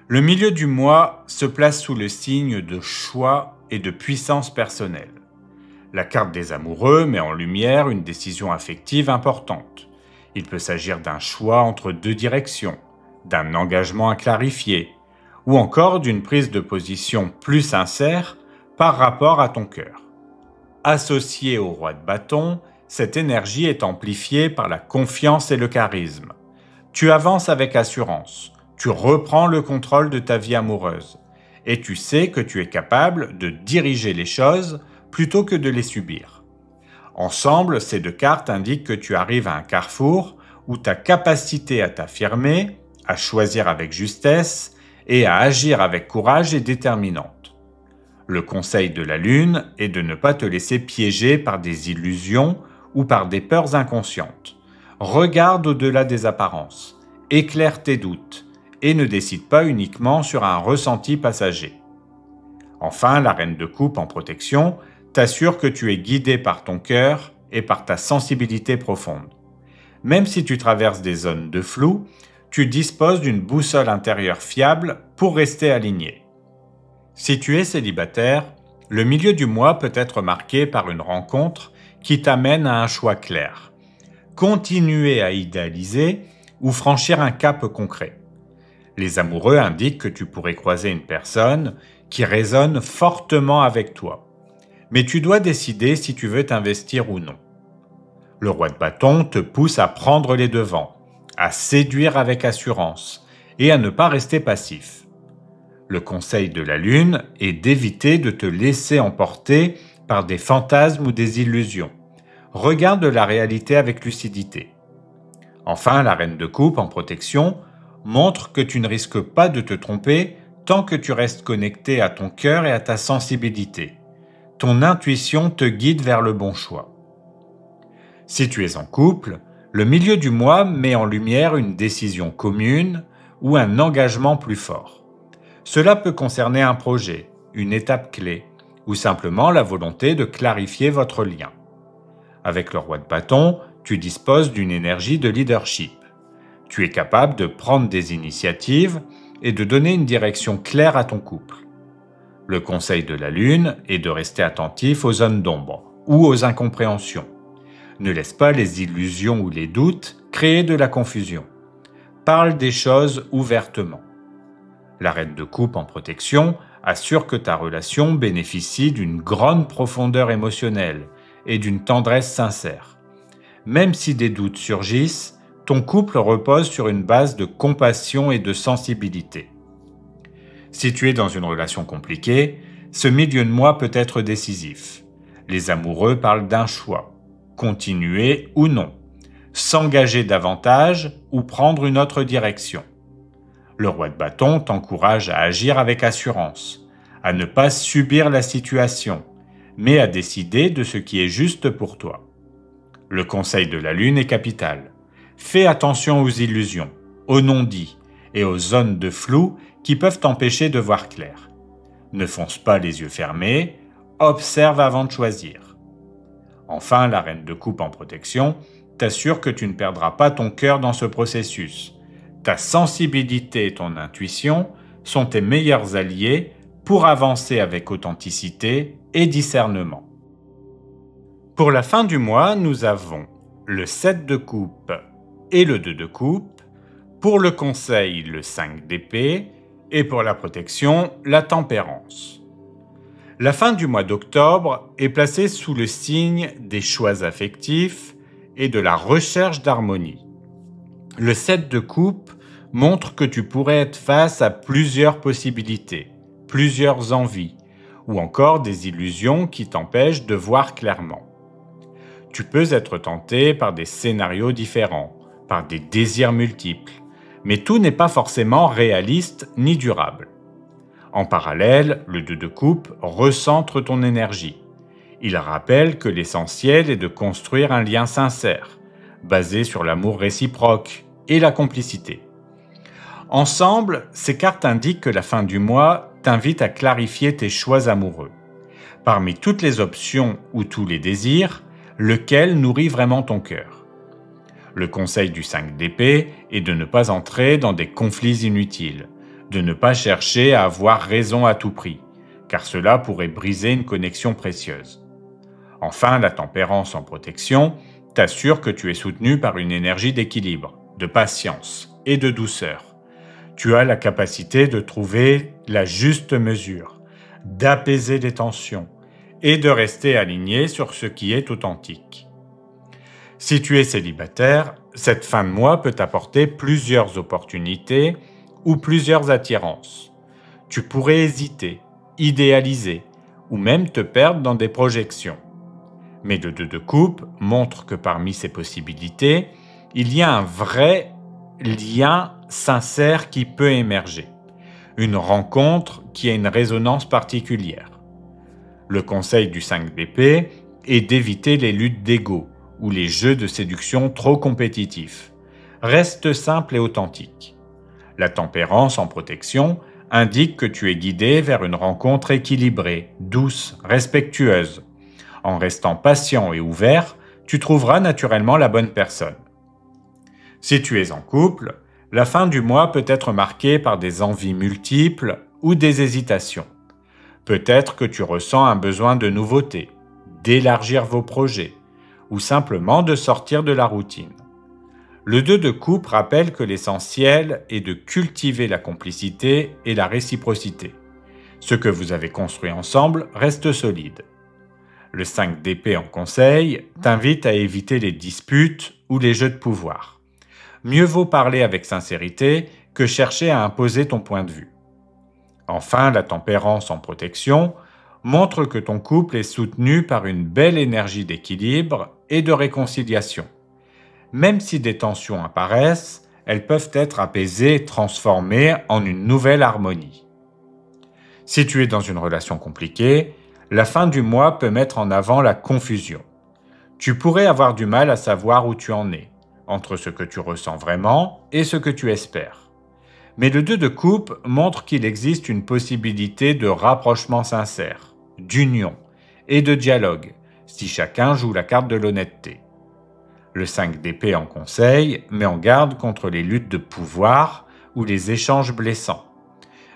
Le milieu du mois se place sous le signe de choix et de puissance personnelle. La carte des amoureux met en lumière une décision affective importante. Il peut s'agir d'un choix entre deux directions, d'un engagement à clarifier, ou encore d'une prise de position plus sincère par rapport à ton cœur. Associé au roi de bâton, cette énergie est amplifiée par la confiance et le charisme. Tu avances avec assurance, tu reprends le contrôle de ta vie amoureuse, et tu sais que tu es capable de diriger les choses plutôt que de les subir. Ensemble, ces deux cartes indiquent que tu arrives à un carrefour où ta capacité à t'affirmer, à choisir avec justesse et à agir avec courage est déterminante. Le conseil de la lune est de ne pas te laisser piéger par des illusions ou par des peurs inconscientes. Regarde au-delà des apparences, éclaire tes doutes et ne décide pas uniquement sur un ressenti passager. Enfin, la reine de coupe en protection t'assure que tu es guidé par ton cœur et par ta sensibilité profonde. Même si tu traverses des zones de flou, tu disposes d'une boussole intérieure fiable pour rester aligné. Si tu es célibataire, le milieu du mois peut être marqué par une rencontre qui t'amène à un choix clair. Continuer à idéaliser ou franchir un cap concret. Les amoureux indiquent que tu pourrais croiser une personne qui résonne fortement avec toi. Mais tu dois décider si tu veux t'investir ou non. Le roi de bâton te pousse à prendre les devants, à séduire avec assurance et à ne pas rester passif. Le conseil de la lune est d'éviter de te laisser emporter par des fantasmes ou des illusions. Regarde la réalité avec lucidité. Enfin, la reine de coupe en protection montre que tu ne risques pas de te tromper tant que tu restes connecté à ton cœur et à ta sensibilité. Ton intuition te guide vers le bon choix. Si tu es en couple, le milieu du mois met en lumière une décision commune ou un engagement plus fort. Cela peut concerner un projet, une étape clé, ou simplement la volonté de clarifier votre lien. Avec le roi de bâton, tu disposes d'une énergie de leadership. Tu es capable de prendre des initiatives et de donner une direction claire à ton couple. Le conseil de la lune est de rester attentif aux zones d'ombre ou aux incompréhensions. Ne laisse pas les illusions ou les doutes créer de la confusion. Parle des choses ouvertement. La reine de coupe en protection assure que ta relation bénéficie d'une grande profondeur émotionnelle et d'une tendresse sincère. Même si des doutes surgissent, ton couple repose sur une base de compassion et de sensibilité. Si tu es dans une relation compliquée, ce milieu de mois peut être décisif. Les amoureux parlent d'un choix, continuer ou non, s'engager davantage ou prendre une autre direction. Le roi de bâton t'encourage à agir avec assurance, à ne pas subir la situation, mais à décider de ce qui est juste pour toi. Le conseil de la lune est capital. Fais attention aux illusions, aux non-dits et aux zones de flou qui peuvent t'empêcher de voir clair. Ne fonce pas les yeux fermés, observe avant de choisir. Enfin, la reine de coupe en protection t'assure que tu ne perdras pas ton cœur dans ce processus. Ta sensibilité et ton intuition sont tes meilleurs alliés pour avancer avec authenticité et discernement. Pour la fin du mois, nous avons le 7 de coupe et le 2 de coupe, pour le conseil le 5 d'épée et pour la protection la tempérance. La fin du mois d'octobre est placée sous le signe des choix affectifs et de la recherche d'harmonie. Le 7 de coupe montre que tu pourrais être face à plusieurs possibilités, plusieurs envies, ou encore des illusions qui t'empêchent de voir clairement. Tu peux être tenté par des scénarios différents, par des désirs multiples, mais tout n'est pas forcément réaliste ni durable. En parallèle, le 2 de coupe recentre ton énergie. Il rappelle que l'essentiel est de construire un lien sincère, basé sur l'amour réciproque et la complicité. Ensemble, ces cartes indiquent que la fin du mois t'invite à clarifier tes choix amoureux. Parmi toutes les options ou tous les désirs, lequel nourrit vraiment ton cœur? Le conseil du 5 d'épée est de ne pas entrer dans des conflits inutiles, de ne pas chercher à avoir raison à tout prix, car cela pourrait briser une connexion précieuse. Enfin, la tempérance en protection t'assure que tu es soutenu par une énergie d'équilibre, de patience et de douceur. Tu as la capacité de trouver la juste mesure, d'apaiser les tensions et de rester aligné sur ce qui est authentique. Si tu es célibataire, cette fin de mois peut t'apporter plusieurs opportunités ou plusieurs attirances. Tu pourrais hésiter, idéaliser ou même te perdre dans des projections. Mais le 2 de coupe montre que parmi ces possibilités, il y a un vrai lien sincère qui peut émerger. Une rencontre qui a une résonance particulière. Le conseil du 5 d'épée est d'éviter les luttes d'ego ou les jeux de séduction trop compétitifs. Reste simple et authentique. La tempérance en protection indique que tu es guidé vers une rencontre équilibrée, douce, respectueuse. En restant patient et ouvert, tu trouveras naturellement la bonne personne. Si tu es en couple, la fin du mois peut être marquée par des envies multiples ou des hésitations. Peut-être que tu ressens un besoin de nouveauté, d'élargir vos projets, ou simplement de sortir de la routine. Le 2 de coupe rappelle que l'essentiel est de cultiver la complicité et la réciprocité. Ce que vous avez construit ensemble reste solide. Le 5 d'épée en conseil t'invite à éviter les disputes ou les jeux de pouvoir. Mieux vaut parler avec sincérité que chercher à imposer ton point de vue. Enfin, la tempérance en protection montre que ton couple est soutenu par une belle énergie d'équilibre et de réconciliation. Même si des tensions apparaissent, elles peuvent être apaisées et transformées en une nouvelle harmonie. Si tu es dans une relation compliquée, la fin du mois peut mettre en avant la confusion. Tu pourrais avoir du mal à savoir où tu en es, entre ce que tu ressens vraiment et ce que tu espères. Mais le 2 de coupe montre qu'il existe une possibilité de rapprochement sincère, d'union et de dialogue, si chacun joue la carte de l'honnêteté. Le 5 d'épée en conseil met en garde contre les luttes de pouvoir ou les échanges blessants.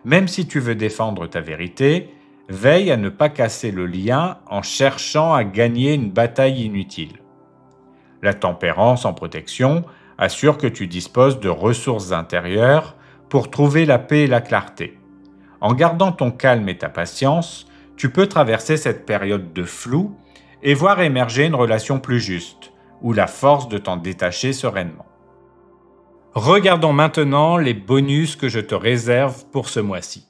Même si tu veux défendre ta vérité, veille à ne pas casser le lien en cherchant à gagner une bataille inutile. La tempérance en protection assure que tu disposes de ressources intérieures pour trouver la paix et la clarté. En gardant ton calme et ta patience, tu peux traverser cette période de flou et voir émerger une relation plus juste, ou la force de t'en détacher sereinement. Regardons maintenant les bonus que je te réserve pour ce mois-ci.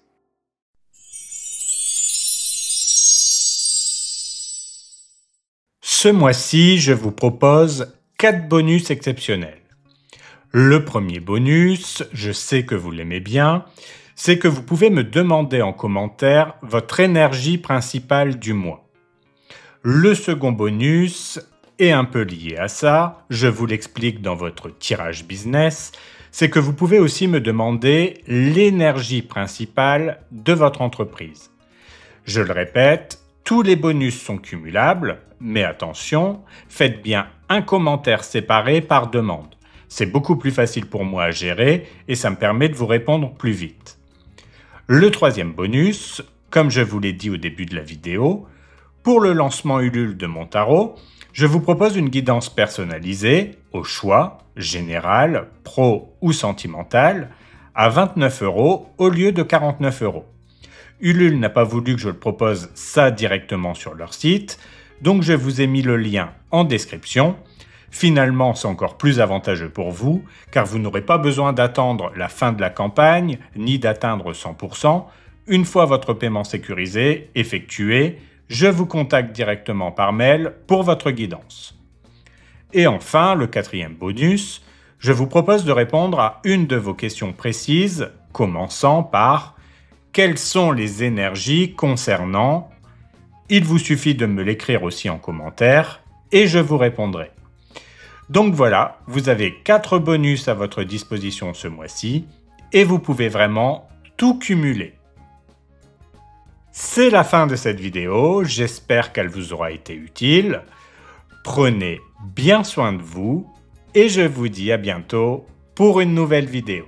Ce mois-ci, je vous propose 4 bonus exceptionnels. Le premier bonus, je sais que vous l'aimez bien, c'est que vous pouvez me demander en commentaire votre énergie principale du mois. Le second bonus est un peu lié à ça, je vous l'explique dans votre tirage business, c'est que vous pouvez aussi me demander l'énergie principale de votre entreprise. Je le répète, tous les bonus sont cumulables, mais attention, faites bien un commentaire séparé par demande. C'est beaucoup plus facile pour moi à gérer et ça me permet de vous répondre plus vite. Le troisième bonus, comme je vous l'ai dit au début de la vidéo, pour le lancement Ulule de mon tarot, je vous propose une guidance personnalisée, au choix, générale, pro ou sentimentale, à 29 € au lieu de 49 €. Ulule n'a pas voulu que je le propose ça directement sur leur site, donc je vous ai mis le lien en description. Finalement, c'est encore plus avantageux pour vous, car vous n'aurez pas besoin d'attendre la fin de la campagne, ni d'atteindre 100%. Une fois votre paiement sécurisé, effectué, je vous contacte directement par mail pour votre guidance. Et enfin, le quatrième bonus, je vous propose de répondre à une de vos questions précises, commençant par « Quelles sont les énergies concernant ?» Il vous suffit de me l'écrire aussi en commentaire et je vous répondrai. Donc voilà, vous avez 4 bonus à votre disposition ce mois-ci et vous pouvez vraiment tout cumuler. C'est la fin de cette vidéo, j'espère qu'elle vous aura été utile. Prenez bien soin de vous et je vous dis à bientôt pour une nouvelle vidéo.